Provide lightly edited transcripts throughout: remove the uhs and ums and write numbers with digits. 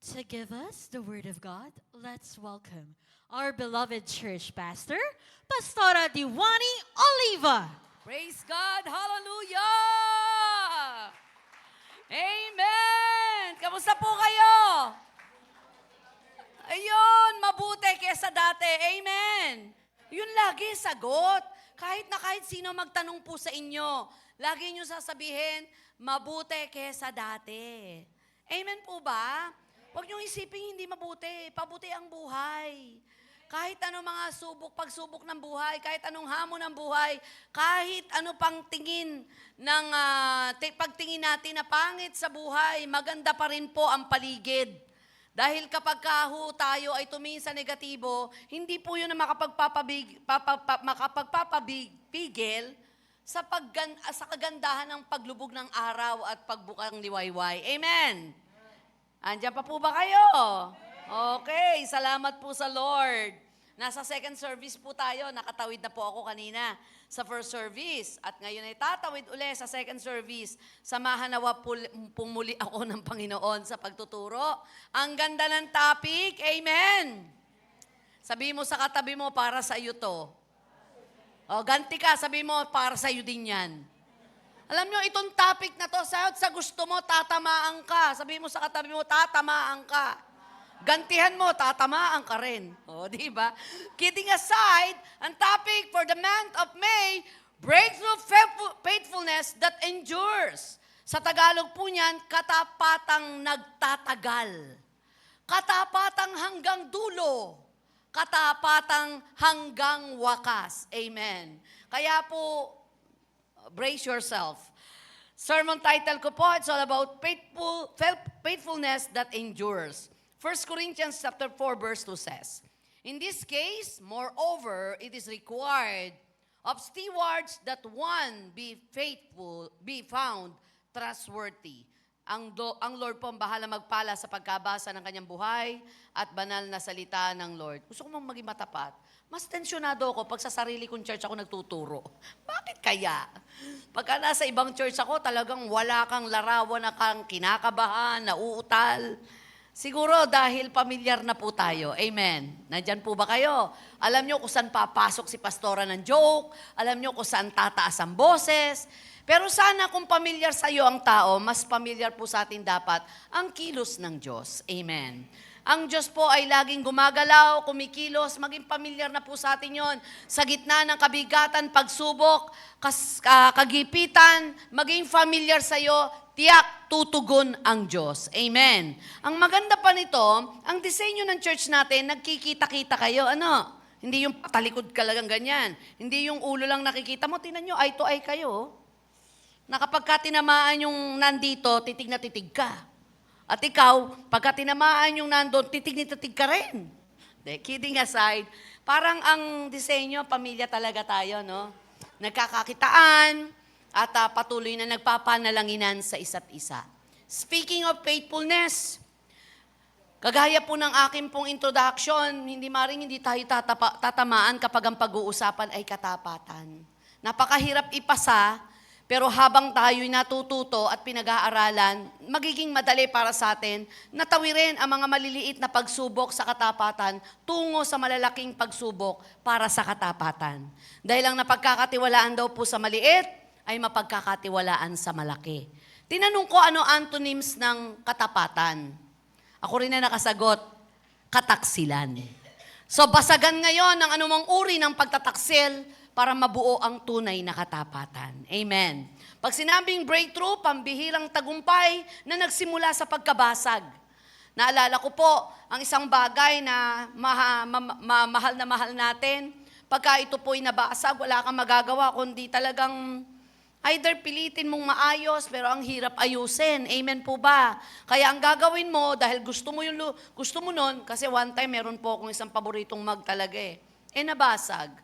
To give us the Word of God, let's welcome our beloved church pastor, Pastora Diwani Oliva. Praise God! Hallelujah! Amen! Kamusta po kayo? Ayun, mabuti kesa dati. Amen! Yun lagi, sagot. Kahit sino magtanong po sa inyo, lagi nyo sasabihin, mabuti kesa dati. Amen po ba? Huwag nyo isipin hindi mabuti. Pabuti ang buhay. Kahit anong mga pagsubok ng buhay, kahit anong hamon ng buhay, kahit ano pang tingin ng pagtingin natin na pangit sa buhay, maganda pa rin po ang paligid. Dahil kapag tayo ay tumingin sa negatibo, hindi po yun na makapagpapapigil sa kagandahan ng paglubog ng araw at pagbukang liwayway. Amen? Andiyan pa po ba kayo? Okay, salamat po sa Lord. Nasa second service po tayo, nakatawid na po ako kanina sa first service. At ngayon ay tatawid uli sa second service. Samahan nawa pumuli ako ng Panginoon sa pagtuturo. Ang ganda ng topic, amen. Sabi mo sa katabi mo, para sa iyo to. O, ganti ka, sabi mo, para sa iyo din yan. Alam nyo, itong topic na to, sa gusto mo, tatamaan ka. Sabi mo sa katabi mo, tatamaan ka. Gantihan mo, tatamaan ka rin. O, di ba? Kidding aside, ang topic for the month of May, breakthrough faithfulness that endures. Sa Tagalog po niyan, katapatang nagtatagal. Katapatang hanggang dulo. Katapatang hanggang wakas. Amen. Kaya po, brace yourself. Sermon title ko po, it's all about faithfulness that endures. 1 Corinthians chapter 4 verse 2 says, in this case, moreover, it is required of stewards that one be faithful, be found trustworthy. Ang Lord po ang bahala magpala sa pagkabasa ng kanyang buhay at banal na salita ng Lord. Gusto ko mong maging matapat. Mas tensyonado ako pag sa sarili kong church ako nagtuturo. Bakit kaya? Pagka nasa ibang church ako, talagang wala kang larawan na kang kinakabahan, nauutal. Siguro dahil pamilyar na po tayo. Amen. Nandyan po ba kayo? Alam nyo kung saan papasok si pastora ng joke. Alam nyo kung saan tataas ang boses. Pero sana kung pamilyar sa iyo ang tao, mas pamilyar po sa atin dapat ang kilos ng Diyos. Amen. Ang Diyos po ay laging gumagalaw, kumikilos, maging pamilyar na po sa atin yon. Sa gitna ng kabigatan, pagsubok, kagipitan, maging familiar sa iyo, tiyak tutugon ang Diyos. Amen. Ang maganda pa nito, ang disenyo ng church natin, nagkikita-kita kayo. Ano? Hindi yung patalikod ka lang ganyan. Hindi yung ulo lang nakikita mo. Tingnan nyo, eye to eye kayo. Na kapag ka tinamaan yung nandito, titig na titig ka. At ikaw, pagka tinamaan yung nandun, titig na titig ka rin. De, kidding aside, parang ang disenyo, pamilya talaga tayo, no? Nagkakakitaan, at patuloy na nagpapanalanginan sa isa't isa. Speaking of faithfulness, kagaya po ng akin pong introduction, hindi tayo tatamaan kapag ang pag-uusapan ay katapatan. Napakahirap ipasa, pero habang tayo'y natututo at pinag-aaralan, magiging madali para sa atin na tawirin ang mga maliliit na pagsubok sa katapatan tungo sa malalaking pagsubok para sa katapatan. Dahil ang napagkakatiwalaan daw po sa maliit, ay mapagkakatiwalaan sa malaki. Tinanong ko ano antonyms ng katapatan. Ako rin na nakasagot, kataksilan. So basagan ngayon ng anumang uri ng pagtataksil para mabuo ang tunay na katapatan. Amen. Pag sinabing breakthrough, pambihirang tagumpay na nagsimula sa pagkabasag. Naalala ko po, ang isang bagay na mahal na mahal natin, pagka ito po'y nabasag, wala kang magagawa, kundi talagang either pilitin mong maayos, pero ang hirap ayusin. Amen po ba? Kaya ang gagawin mo, dahil gusto mo nun, kasi one time meron po akong isang paboritong mug talaga nabasag.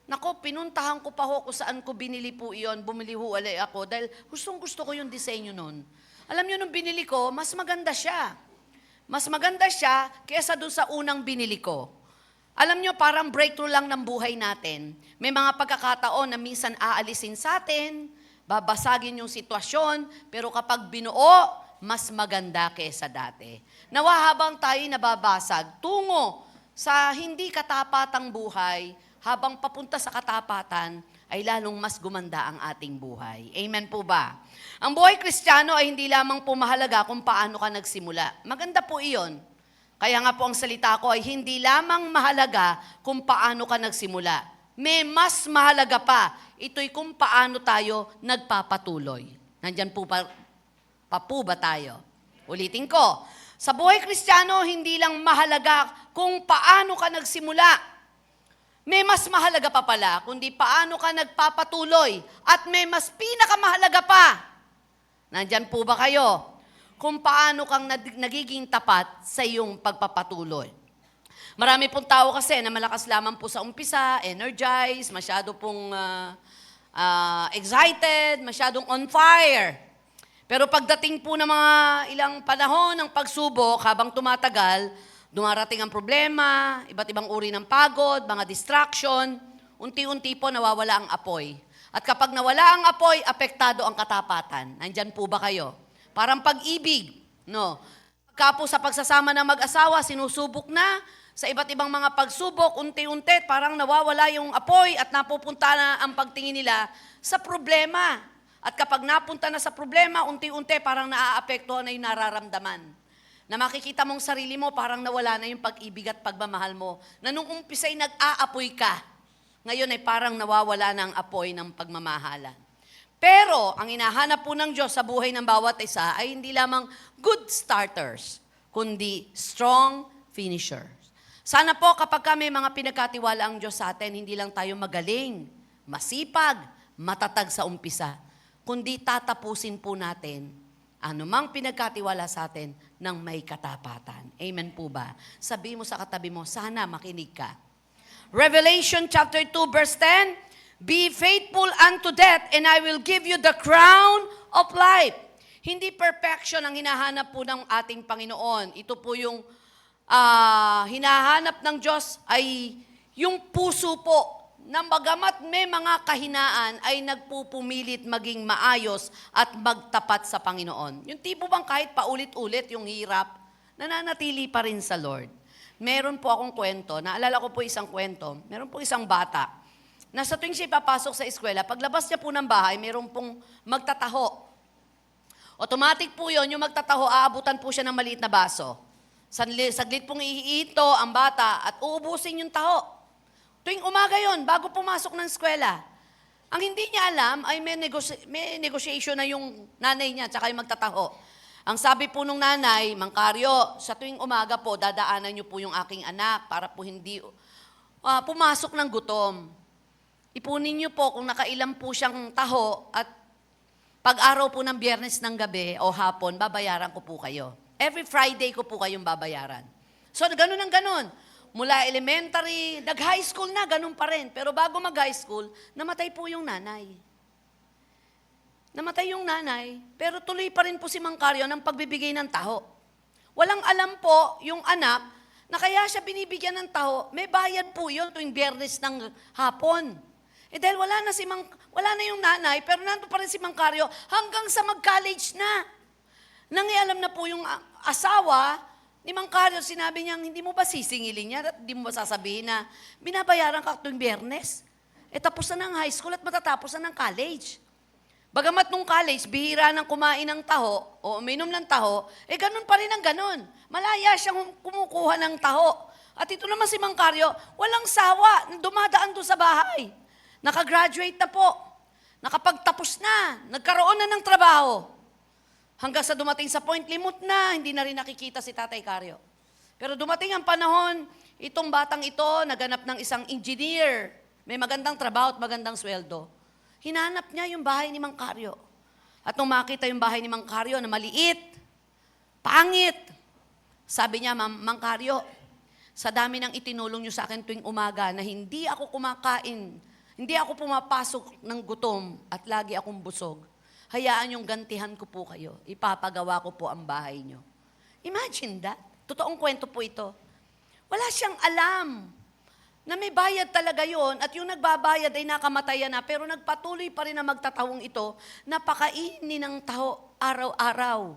Nako, pinuntahan ko pa ho kung saan ko binili po iyon, bumili ho ulit ako, dahil gusto ko yung disenyo nun. Alam nyo, nung binili ko, mas maganda siya. Mas maganda siya kaysa doon sa unang binili ko. Alam nyo, parang breakthrough lang ng buhay natin. May mga pagkakataon na minsan aalisin sa atin, babasagin yung sitwasyon, pero kapag binuo, mas maganda kesa dati. Nawa habang tayo nababasag, tungo sa hindi katapatang buhay, habang papunta sa katapatan, ay lalong mas gumanda ang ating buhay. Amen po ba? Ang buhay Kristiyano ay hindi lamang po mahalaga kung paano ka nagsimula. Maganda po iyon. Kaya nga po ang salita ko ay hindi lamang mahalaga kung paano ka nagsimula. May mas mahalaga pa. Ito'y kung paano tayo nagpapatuloy. Nandyan po pa po ba tayo? Ulitin ko. Sa buhay Kristiyano, hindi lang mahalaga kung paano ka nagsimula. May mas mahalaga pa pala, kundi paano ka nagpapatuloy. At may mas pinakamahalaga pa. Nandyan po ba kayo? Kung paano kang nagiging tapat sa iyong pagpapatuloy. Marami pong tao kasi na malakas lamang po sa umpisa, energized, masyado pong excited, masyadong on fire. Pero pagdating po ng mga ilang panahon ng pagsubok, habang tumatagal, dumarating ang problema, iba't ibang uri ng pagod, mga distraction, unti-unti po nawawala ang apoy. At kapag nawala ang apoy, apektado ang katapatan. Nandyan po ba kayo? Parang pag-ibig, no? Pagka po sa pagsasama ng mag-asawa, sinusubok na, sa iba't ibang mga pagsubok, unti-unti, parang nawawala yung apoy at napupunta na ang pagtingin nila sa problema. At kapag napunta na sa problema, unti-unti, parang naaapektuhan na yung nararamdaman. Na makikita mong sarili mo, parang nawala na yung pag-ibig at pagmamahal mo. Na nung umpisa'y nag-aapoy ka, ngayon ay parang nawawala na ang apoy ng pagmamahalan. Pero, ang hinahanap po ng Diyos sa buhay ng bawat isa ay hindi lamang good starters, kundi strong finishers. Sana po kapag may mga pinagkatiwala ang Diyos sa atin, hindi lang tayo magaling, masipag, matatag sa umpisa, kundi tatapusin po natin anumang pinagkatiwala sa atin ng may katapatan. Amen po ba? Sabi mo sa katabi mo, sana makinig ka. Revelation chapter 2 verse 10, be faithful unto death and I will give you the crown of life. Hindi perfection ang hinahanap po ng ating Panginoon. Ito po yung hinahanap ng Diyos ay yung puso po na bagamat may mga kahinaan ay nagpupumilit maging maayos at magtapat sa Panginoon. Yung tipo bang kahit paulit-ulit yung hirap, nananatili pa rin sa Lord. Meron po akong kwento, naalala ko po isang kwento, meron po isang bata, na sa tuwing siya papasok sa eskwela, paglabas niya po ng bahay, meron pong magtataho. Automatic po yun, yung magtataho, aabutan po siya ng maliit na baso. Saglit pong ihiito ang bata at uubusin yung taho. Tuwing umaga yon, bago pumasok ng eskwela, ang hindi niya alam ay may negotiation na yung nanay niya tsaka yung magtataho. Ang sabi po nung nanay, Mang Karyo, sa tuwing umaga po, dadaanan niyo po yung aking anak para po hindi pumasok ng gutom. Ipunin niyo po kung nakailan po siyang taho at pag-araw po ng Biyernes ng gabi o hapon, babayaran ko po kayo. Every Friday ko po kayong babayaran. So, ganun ang ganun. Mula elementary, nag-high school na, ganun pa rin. Pero bago mag-high school, namatay po yung nanay. Namatay yung nanay, pero tuloy pa rin po si Mang Karyo ng pagbibigay ng taho. Walang alam po yung anak na kaya siya binibigyan ng taho, may bayad po yun tuwing Biyernes ng hapon. Dahil wala na yung nanay, pero nandun pa rin si Mang Karyo hanggang sa mag-college na. Nangialam na po yung asawa ni Mang Karyo, sinabi niya, hindi mo ba sisingilin niya at hindi mo ba sasabihin na binabayaran ka tuwing Biyernes? Tapos na ng high school at matatapos na ng college. Bagamat nung college, bihira nang kumain ng taho o uminom ng taho, ganun pa rin ang ganun. Malaya siyang kumukuha ng taho. At ito naman si Mang Karyo, walang sawa, dumadaan doon sa bahay. Nakagraduate na po. Nakapagtapos na. Nagkaroon na ng trabaho. Hanggang sa dumating sa point, limot na, hindi na rin nakikita si Tatay Karyo. Pero dumating ang panahon, itong batang ito, naganap ng isang engineer. May magandang trabaho at magandang sweldo. Hinanap niya yung bahay ni Mang Karyo. At nung makita yung bahay ni Mang Karyo na maliit, pangit, sabi niya, Mang Karyo, sa dami ng itinulong niyo sa akin tuwing umaga na hindi ako kumakain, hindi ako pumapasok ng gutom at lagi akong busog, hayaan yung gantihan ko po kayo. Ipapagawa ko po ang bahay niyo. Imagine that. Totoong kwento po ito. Wala siyang alam na may bayad talaga yon at yung nagbabayad ay nakamatayan na, pero nagpatuloy pa rin na magtatawong ito, napakainin ng taho araw-araw.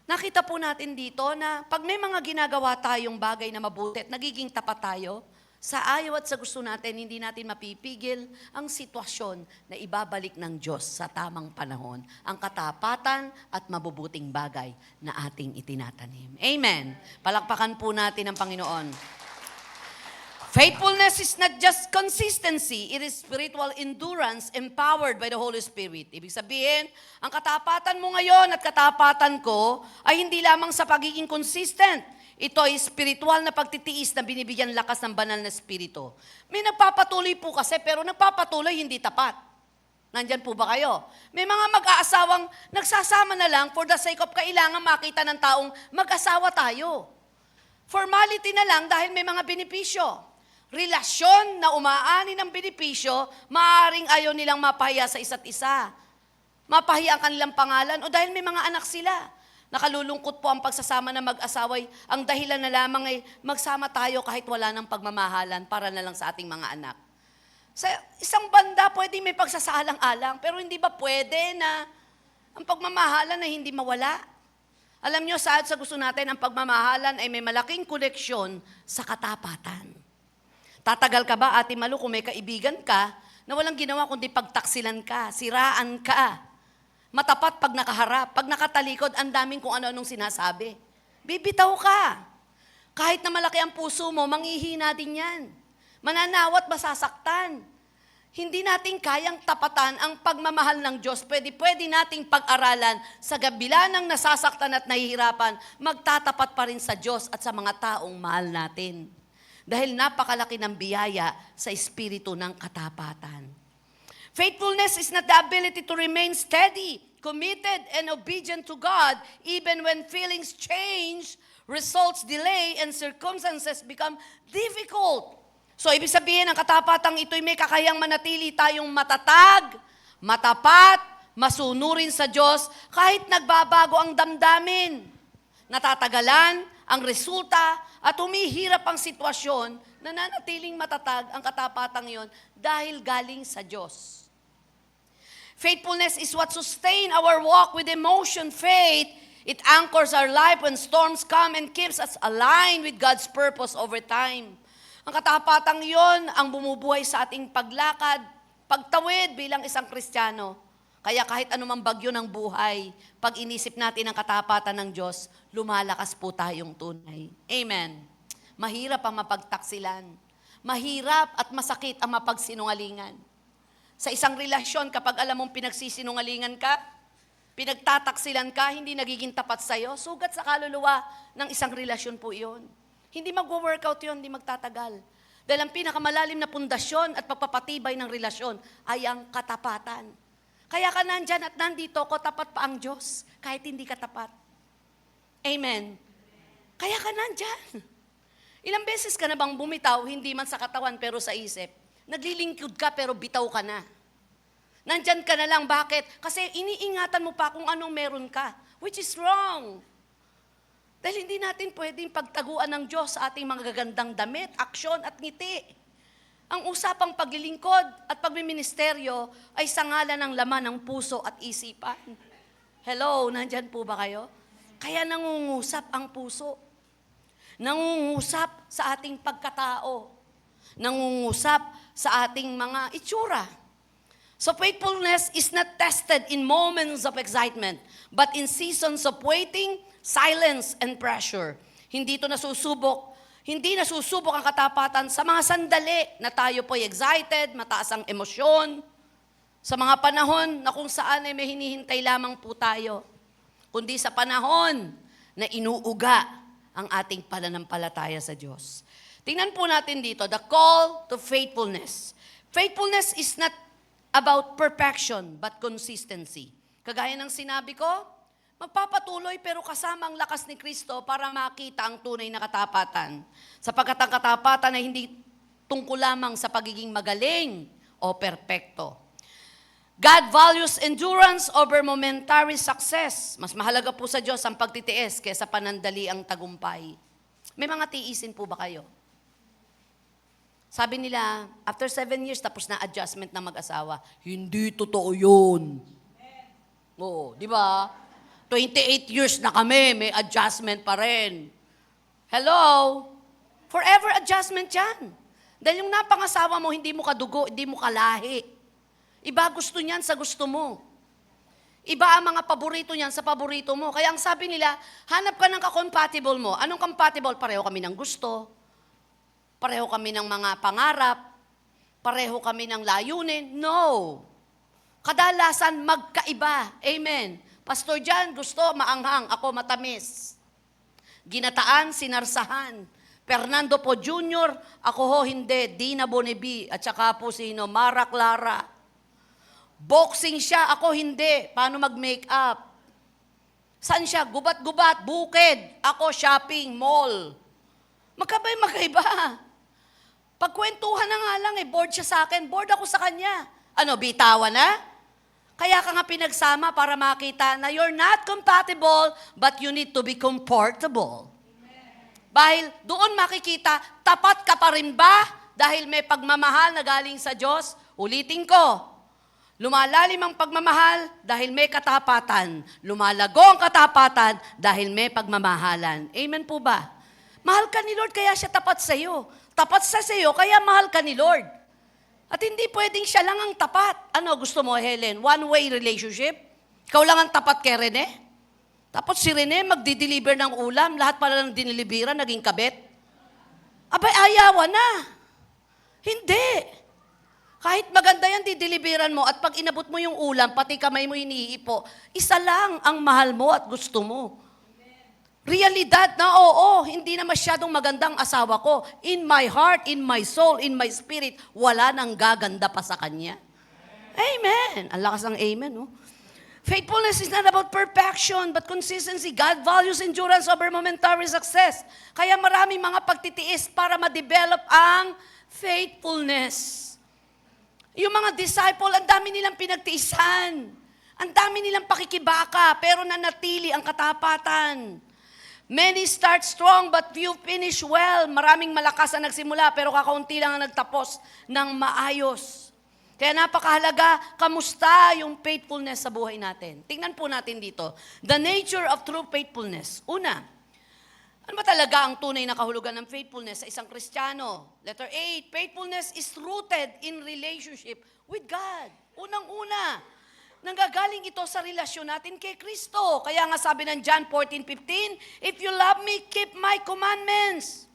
Nakita po natin dito na pag may mga ginagawa tayong bagay na mabuti at nagiging tapat tayo, sa ayaw at sa gusto natin, hindi natin mapipigil ang sitwasyon na ibabalik ng Diyos sa tamang panahon, ang katapatan at mabubuting bagay na ating itinatanim. Amen. Palakpakan po natin ang Panginoon. Faithfulness is not just consistency, it is spiritual endurance empowered by the Holy Spirit. Ibig sabihin, ang katapatan mo ngayon at katapatan ko ay hindi lamang sa pagiging consistent. Ito ay spiritual na pagtitiis na binibigyan lakas ng banal na spirito. May nagpapatuloy po kasi, pero nagpapatuloy hindi tapat. Nandyan po ba kayo? May mga mag-aasawang nagsasama na lang for the sake of kailangan makita ng taong mag-asawa tayo. Formality na lang dahil may mga benepisyo. Relasyon na umaani ng benepisyo, maaaring ayaw nilang mapahiya sa isa't isa. Mapahiya ang kanilang pangalan o dahil may mga anak sila. Nakalulungkot po ang pagsasama na mag-asaway. Ang dahilan na lamang ay magsama tayo kahit wala ng pagmamahalan para na lang sa ating mga anak. Sa isang banda, pwede may pagsasaalang-alang, pero hindi ba pwede na ang pagmamahalan ay hindi mawala? Alam nyo, sa gusto natin, ang pagmamahalan ay may malaking koneksyon sa katapatan. Tatagal ka ba, Ate Malu, kung may kaibigan ka na walang ginawa kundi pagtaksilan ka, siraan ka? Matapat pag nakaharap, pag nakatalikod, ang daming kung ano-anong sinasabi. Bibitaw ka. Kahit na malaki ang puso mo, manghihina din yan. Mananawat, masasaktan. Hindi natin kayang tapatan ang pagmamahal ng Diyos. Pwede nating pag-aralan sa gabila ng nasasaktan at nahihirapan, magtatapat pa rin sa Diyos at sa mga taong mahal natin. Dahil napakalaki ng biyaya sa espiritu ng katapatan. Faithfulness is not the ability to remain steady, committed, and obedient to God even when feelings change, results delay, and circumstances become difficult. So, ibig sabihin, ang katapatang ito'y may kakayang manatili tayong matatag, matapat, masunurin sa Diyos kahit nagbabago ang damdamin. Natatagalan ang resulta at humihirap ang sitwasyon, nananatiling matatag ang katapatang iyon dahil galing sa Diyos. Faithfulness is what sustain our walk with emotion, faith. It anchors our life when storms come and keeps us aligned with God's purpose over time. Ang katapatang iyon ang bumubuhay sa ating paglakad, pagtawid bilang isang Kristiyano. Kaya kahit anumang bagyo ng buhay, pag inisip natin ang katapatan ng Diyos, lumalakas po tayong tunay. Amen. Mahirap ang mapagtaksilan. Mahirap at masakit ang mapagsinungalingan. Sa isang relasyon, kapag alam mong pinagsisinungalingan ka, pinagtataksilan ka, hindi nagiging tapat sa'yo, sugat sa kaluluwa ng isang relasyon po iyon. Hindi mag-workout yun, hindi magtatagal. Dahil ang pinakamalalim na pundasyon at pagpapatibay ng relasyon ay ang katapatan. Kaya ka nandyan at nandito ko, tapat pa ang Diyos, kahit hindi ka tapat. Amen. Kaya ka nandyan. Ilang beses ka na bang bumitaw, hindi man sa katawan pero sa isip? Naglilingkod ka pero bitaw ka na. Nandyan ka na lang, bakit? Kasi iniingatan mo pa kung anong meron ka, which is wrong. Dahil hindi natin pwedeng pagtaguan ng Diyos sa ating mga gagandang damit, aksyon at ngiti. Ang usapang paglilingkod at pagmiministeryo ay sa ngalan ng laman ng puso at isipan. Hello, nandyan po ba kayo? Kaya nangungusap ang puso. Nangungusap sa ating pagkatao. Nangungusap sa ating mga itsura. So faithfulness is not tested in moments of excitement, but in seasons of waiting, silence, and pressure. Hindi nasusubok ang katapatan sa mga sandali na tayo po'y excited, mataas ang emosyon, sa mga panahon na kung saan ay may hinihintay lamang po tayo, kundi sa panahon na inuuga ang ating pananampalataya sa Diyos. Tingnan po natin dito, the call to faithfulness. Faithfulness is not about perfection, but consistency. Kagaya ng sinabi ko, magpapatuloy pero kasama ang lakas ni Kristo para makita ang tunay na katapatan. Sapagkat ang katapatan ay hindi tungkol lamang sa pagiging magaling o perpekto. God values endurance over momentary success. Mas mahalaga po sa Diyos ang pagtitiis kaysa panandali ang tagumpay. May mga tiisin po ba kayo? Sabi nila, after 7 years, tapos na adjustment ng mag-asawa. Hindi totoo yun. Oo, di ba? 28 years na kami, may adjustment pa rin. Hello? Forever adjustment yan. Dahil yung napangasawa mo, hindi mo kadugo, hindi mo kalahi. Iba gusto niyan sa gusto mo. Iba ang mga paborito niyan sa paborito mo. Kaya ang sabi nila, hanap ka ng ka-compatible mo. Anong compatible? Pareho kami ng gusto. Pareho kami ng mga pangarap. Pareho kami ng layunin. No. Kadalasan magkaiba. Amen. Pastor Jan, gusto maanghang. Ako matamis. Ginataan, sinarsahan. Fernando po Jr., ako ho hindi. Dina Bonibi. At saka po sino? Mara Clara. Boxing siya, ako hindi. Paano mag-makeup? Saan siya? Gubat-gubat, bukid. Ako shopping, mall. Magkaiba. Pagkwentuhan na nga lang bored siya sa akin, bored ako sa kanya. Ano, bitawan na? Kaya ka nga pinagsama para makita na you're not compatible, but you need to be comfortable. Dahil doon makikita, tapat ka pa rin ba? Dahil may pagmamahal na galing sa Diyos? Ulitin ko, lumalalim ang pagmamahal dahil may katapatan. Lumalago ang katapatan dahil may pagmamahalan. Amen po ba? Mahal ka ni Lord, kaya siya tapat sa iyo. Tapat sa iyo, kaya mahal ka ni Lord. At hindi pwedeng siya lang ang tapat. Ano gusto mo, Helen? One-way relationship? Ikaw lang ang tapat kay Rene? Tapos si Rene magdi-deliver ng ulam, lahat pala ng diniliberan, naging kabet. Abay, ayawan na. Hindi. Kahit maganda yan, dideliveran mo, at pag inabot mo yung ulam, pati kamay mo iniipo, isa lang ang mahal mo at gusto mo. Realidad na oo, hindi na masyadong magandang asawa ko. In my heart, in my soul, in my spirit, wala nang gaganda pa sa kanya. Amen. Ang lakas ng amen, no? Faithfulness is not about perfection, but consistency. God values endurance over momentary success. Kaya maraming mga pagtitiis para ma-develop ang faithfulness. Yung mga disciple, ang dami nilang pinagtiisan. Ang dami nilang pakikibaka, pero nanatili ang katapatan. Many start strong, but few finish well. Maraming malakas na nagsimula, pero kakaunti lang ang nagtapos ng maayos. Kaya napakahalaga, kamusta yung faithfulness sa buhay natin? Tingnan po natin dito. The nature of true faithfulness. Una, ano ba talaga ang tunay na kahulugan ng faithfulness sa isang Kristiyano? Letter A, faithfulness is rooted in relationship with God. Unang-una, nanggagaling ito sa relasyon natin kay Kristo. Kaya nga sabi ng John 14:15, if you love me, keep my commandments.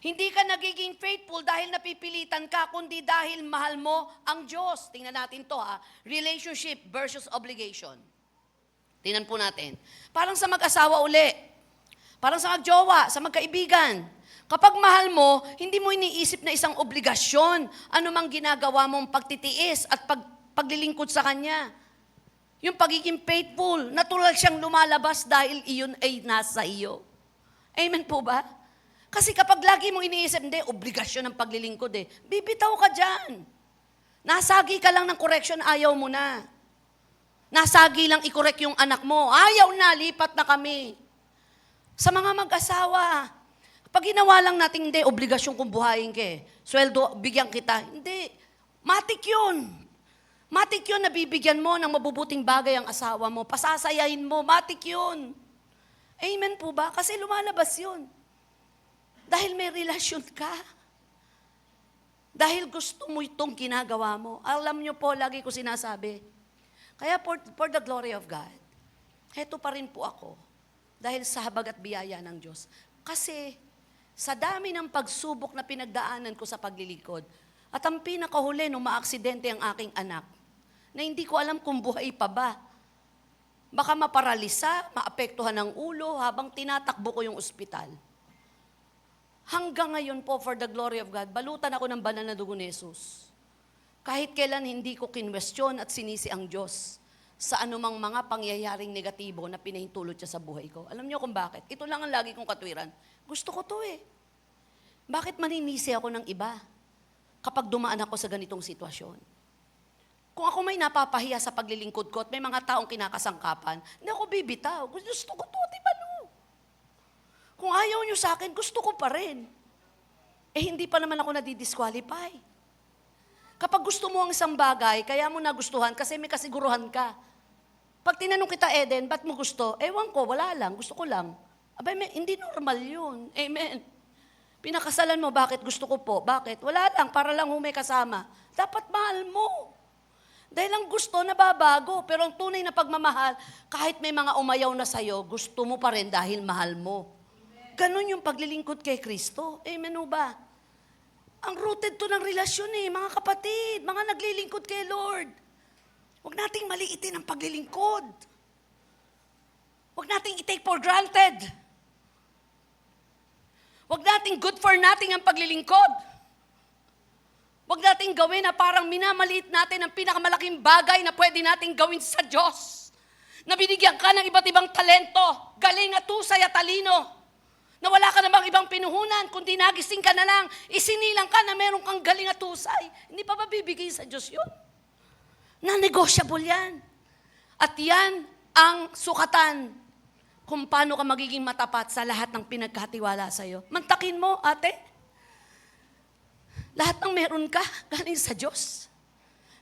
Hindi ka nagiging faithful dahil napipilitan ka, kundi dahil mahal mo ang Diyos. Tingnan natin to relationship versus obligation. Tingnan po natin. Parang sa mag-asawa uli. Parang sa magjowa, sa magkaibigan. Kapag mahal mo, hindi mo iniisip na isang obligasyon. Ano mang ginagawa mong pagtitiis at paglilingkod sa Kanya. Yung pagiging faithful, natural siyang lumalabas dahil iyon ay nasa iyo. Amen po ba? Kasi kapag lagi mong iniisip, hindi, obligasyon ng paglilingkod bibitaw ka dyan. Nasagi ka lang ng correction, ayaw mo na. Nasagi lang i-correct yung anak mo, ayaw na, lipat na kami. Sa mga mag-asawa, pag ginawa lang natin, hindi, obligasyon kong buhayin ka sweldo, bigyan kita. Hindi, matik yun. Matik yun na bibigyan mo ng mabubuting bagay ang asawa mo. Pasasayahin mo, matik yun. Amen po ba? Kasi lumalabas yun. Dahil may relasyon ka. Dahil gusto mo itong ginagawa mo. Alam niyo po, lagi ko sinasabi. Kaya for the glory of God, heto pa rin po ako. Dahil sa habag at biyaya ng Diyos. Kasi sa dami ng pagsubok na pinagdaanan ko sa paglilingkod, at ang pinakahuli nung maaksidente ang aking anak, na hindi ko alam kung buhay pa ba. Baka maparalisa, maapektuhan ng ulo habang tinatakbo ko yung ospital. Hanggang ngayon po, for the glory of God, balutan ako ng banal na dugo ni Jesus. Kahit kailan hindi ko kinwestiyon at sinisi ang Diyos sa anumang mga pangyayaring negatibo na pinahintulot siya sa buhay ko. Alam niyo kung bakit? Ito lang ang lagi kong katwiran. Gusto ko to Bakit maninisi ako ng iba kapag dumaan ako sa ganitong sitwasyon? Kung ako may napapahiya sa paglilingkod ko at may mga taong kinakasangkapan, hindi ako bibitaw. Gusto ko to, di ba no? Kung ayaw nyo sa akin, gusto ko pa rin. Hindi pa naman ako nadidisqualify. Kapag gusto mo ang isang bagay, kaya mo nagustuhan kasi may kasiguruhan ka. Pag tinanong kita, Eden, ba't mo gusto? Ewan ko, wala lang, gusto ko lang. Abay, hindi normal yun. Amen. Pinakasalan mo, bakit gusto ko po? Bakit? Wala lang, para lang may kasama. Dapat mahal mo. Dahil ang gusto, nababago. Pero ang tunay na pagmamahal, kahit may mga umayaw na sa'yo, gusto mo pa rin dahil mahal mo. Ganon yung paglilingkod kay Kristo. Amen o ba? Ang rooted to ng relasyon mga kapatid, mga naglilingkod kay Lord. Huwag nating maliitin ang paglilingkod. Huwag nating i-take for granted. Huwag nating good for nothing ang paglilingkod. Huwag nating gawin na parang minamaliit natin ang pinakamalaking bagay na pwede nating gawin sa Diyos. Na binigyan ka ng iba't ibang talento, galing at husay at talino. Na wala ka namang ibang pinuhunan, kundi nagising ka na lang, isinilang ka na meron kang galing at husay. Hindi pa ba bibigay sa Diyos yun? Na-negotiable yan. At yan ang sukatan kung paano ka magiging matapat sa lahat ng pinagkatiwala sa'yo. Mantakin mo, ate. Lahat ng meron ka, galing sa Diyos.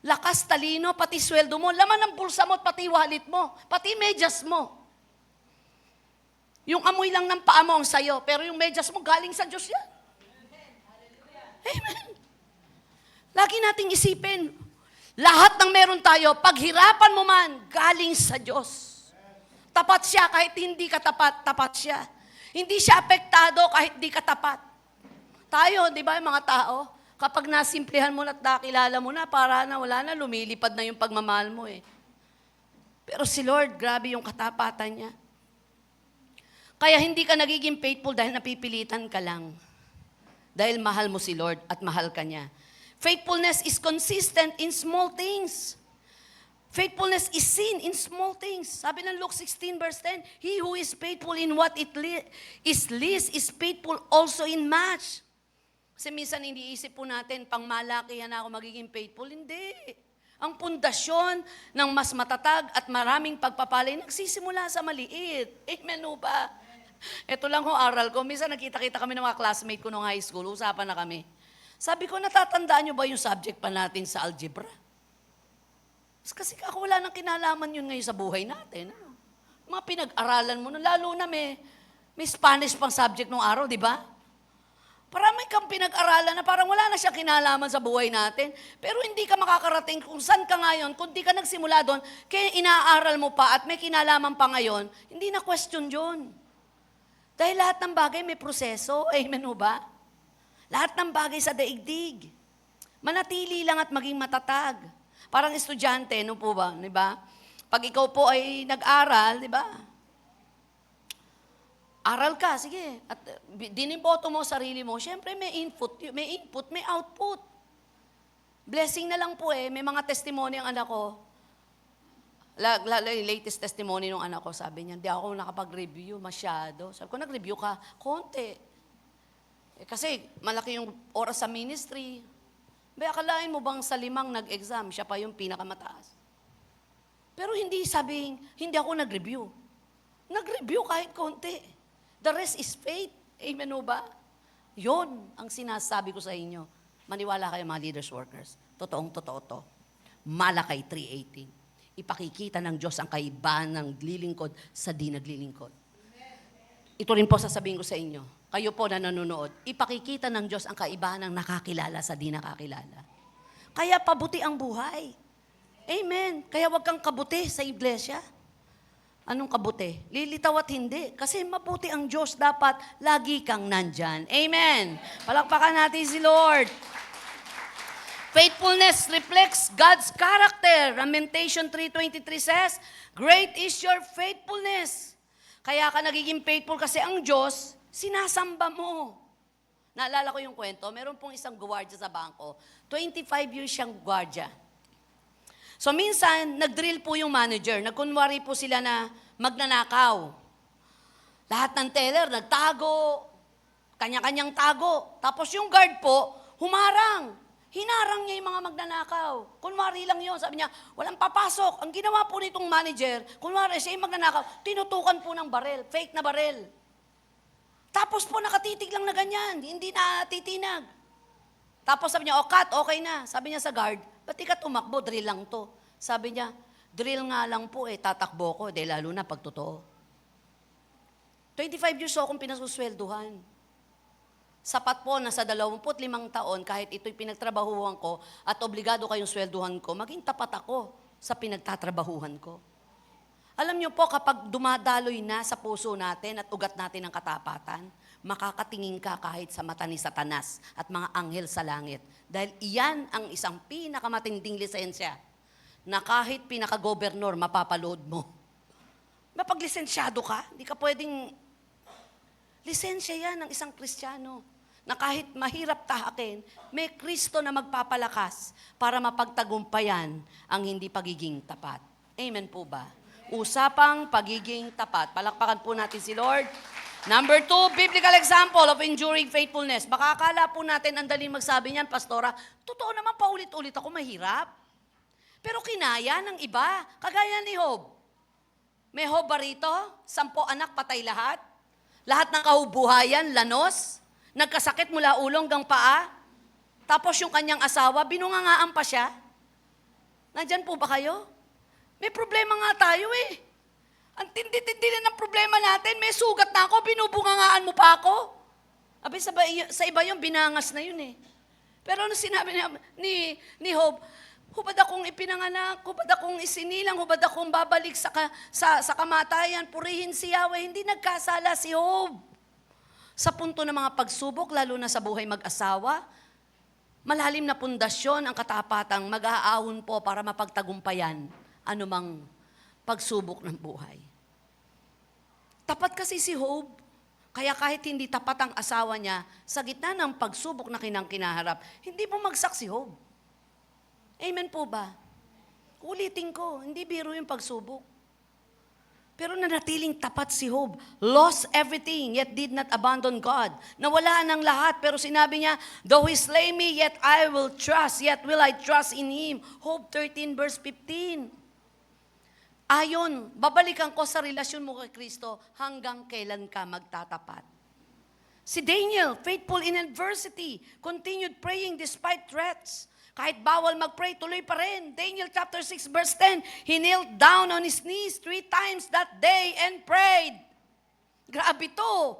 Lakas, talino, pati sweldo mo, laman ng bulsa mo, pati wallet mo, pati medyas mo. Yung amoy lang ng paa mo ang sayo, pero yung medyas mo galing sa Diyos yan. Amen. Lagi nating isipin, lahat ng meron tayo, paghirapan mo man, galing sa Diyos. Tapat siya kahit hindi ka tapat, tapat siya. Hindi siya apektado kahit hindi ka tapat. Tayo, di ba, yung mga tao, kapag nasimplihan mo na at nakilala mo na, para na wala na, lumilipad na yung pagmamahal mo Pero si Lord, grabe yung katapatan niya. Kaya hindi ka nagiging faithful dahil napipilitan ka lang. Dahil mahal mo si Lord at mahal ka niya. Faithfulness is consistent in small things. Faithfulness is seen in small things. Sabi ng Luke 16 verse 10, He who is faithful in what is least is faithful also in much. Kasi minsan iniisip po natin, pang malakihan na ako magiging faithful. Hindi. Ang pundasyon ng mas matatag at maraming pagpapalay nagsisimula sa maliit. Amen o ba? Ito lang aral ko. Minsan nakita-kita kami ng mga classmate ko nung high school. Usapan na kami. Sabi ko, natatandaan nyo ba yung subject pa natin sa algebra? Kasi ako wala nang kinalaman yun ngayon sa buhay natin. Mga pinag-aralan mo, lalo na may Spanish pang subject nung araw, di ba? Parang may kang pinag-aralan na parang wala na siya kinalaman sa buhay natin. Pero hindi ka makakarating kung saan ka ngayon, kung di ka nagsimula doon, kaya inaaral mo pa at may kinalaman pa ngayon, hindi na question yun. Dahil lahat ng bagay may proseso. Amen o ba? Lahat ng bagay sa daigdig. Manatili lang at maging matatag. Parang estudyante, no po ba? Diba? Pag ikaw po ay nag-aral, di ba? Aral ka, sige. At diniboto mo sarili mo, syempre may input, may output. Blessing na lang po may mga testimony ang anak ko. Latest testimony ng anak ko, sabi niya, hindi ako nakapag-review masyado. Sabi ko, nag-review ka? Konti. Kasi malaki yung oras sa ministry. Akalain mo bang sa 5 nag-exam, siya pa yung pinakamataas? Pero hindi sabing, hindi ako nag-review. Nag-review kahit konti. The rest is faith. Amen o ba? Yun ang sinasabi ko sa inyo. Maniwala kayo mga leaders, workers. Totoong-totoo to. Malakay 3:18. Ipakikita ng Diyos ang kaibahan ng naglilingkod sa di naglilingkod. Ito rin po sasabihin ko sa inyo. Kayo po na nanonood, ipakikita ng Diyos ang kaibahan ng nakakilala sa di nakakilala. Kaya pabuti ang buhay. Amen. Kaya wag kang kabuti sa iglesia. Anong kabuti? Lilitaw at hindi. Kasi mabuti ang Diyos, dapat lagi kang nandyan. Amen. Palakpakan natin si Lord. Faithfulness reflects God's character. Lamentation 3:23 says, Great is your faithfulness. Kaya ka nagiging faithful kasi ang Diyos, sinasamba mo. Naalala ko yung kwento, meron pong isang gwardiya sa bangko. 25 years siyang gwardiya. So minsan, nag-drill po yung manager. Nagkunwari po sila na magnanakaw. Lahat ng teller nagtago, kanya-kanyang tago. Tapos yung guard po, humarang. Hinarang niya yung mga magnanakaw. Kunwari lang yun. Sabi niya, walang papasok. Ang ginawa po nitong manager, kunwari siya yung magnanakaw, tinutukan po ng barel, fake na barel. Tapos po nakatitig lang na ganyan, hindi na titinag. Tapos sabi niya, cut, okay na. Sabi niya sa guard, ba't di ka tumakbo, drill lang to. Sabi niya, Drill nga lang po tatakbo ko, lalo na pag totoo. 25 years akong pinasuswelduhan. Sapat po na sa 25 taon, kahit ito'y pinagtrabahuhan ko at obligado kayong swelduhan ko, maging tapat ako sa pinagtatrabahuhan ko. Alam niyo po, kapag dumadaloy na sa puso natin at ugat natin ang katapatan, makakatingin ka kahit sa mata ni Satanas at mga anghel sa langit. Dahil iyan ang isang pinakamatinding lisensya na kahit pinaka-gobernur, mapapalood mo. Mapaglisensyado ka, hindi ka pwedeng... Lisensya yan ng isang Kristiyano na kahit mahirap tahakin, may Kristo na magpapalakas para mapagtagumpayan ang hindi pagiging tapat. Amen po ba? Usapang pagiging tapat. Palakpakan po natin si Lord. Number 2, biblical example of enduring faithfulness. Baka akala po natin ang daling magsabi niyan, Pastora, totoo naman paulit-ulit ako mahirap. Pero kinaya ng iba, kagaya ni Job. May Job ba rito? 10 anak, patay lahat. Lahat ng kahubuhayan, lanos. Nagkasakit mula ulo hanggang paa. Tapos yung kanyang asawa, binungangaan pa siya. Nandyan po ba kayo? May problema nga tayo eh. Ang tindi-tindi na ng problema natin. May sugat na ako, binubungangaan mo pa ako. Abi, sa iba yung binangas na yun eh. Pero ano sinabi ni Job, hubad akong ipinanganak, hubad akong isinilang, hubad akong babalik sa kamatayan, purihin si Yahweh. Hindi nagkasala si Job. Sa punto ng mga pagsubok, lalo na sa buhay mag-asawa, malalim na pundasyon ang katapatang mag-aahon po para mapagtagumpayan anumang pagsubok ng buhay. Tapat kasi si Job. Kaya kahit hindi tapat ang asawa niya, sa gitna ng pagsubok na kinaharap, hindi bumagsak si Job. Amen po ba? Ulitin ko, hindi biro yung pagsubok. Pero nanatiling tapat si Job. Lost everything, yet did not abandon God. Nawala ng lahat, pero sinabi niya, though he slay me, yet I will trust, yet will I trust in him. Job 13 verse 15. Ayon, babalikan ko sa relasyon mo kay Kristo hanggang kailan ka magtatapat. Si Daniel, faithful in adversity, continued praying despite threats. Kahit bawal mag-pray, tuloy pa rin. Daniel chapter 6 verse 10, he knelt down on his knees 3 times that day and prayed. Grabe to.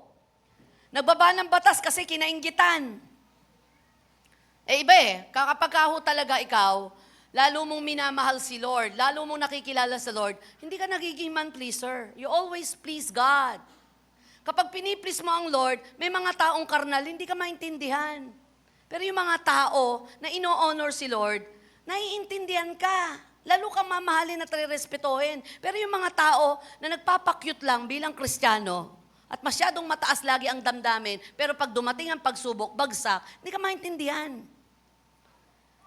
Nagbaba ng batas kasi kinainggitan. Iba kapag talaga ikaw, lalo mong minamahal si Lord, lalo mong nakikilala sa Lord, hindi ka nagiging man pleaser. You always please God. Kapag piniplease mo ang Lord, may mga taong karnal, hindi ka maintindihan. Pero yung mga tao na ino-honor si Lord, naiintindihan ka. Lalo ka mamahalin at respetuhin. Pero yung mga tao na nagpapakyut lang bilang Kristiyano at masyadong mataas lagi ang damdamin, pero pag dumating ang pagsubok, bagsak, hindi ka maintindihan.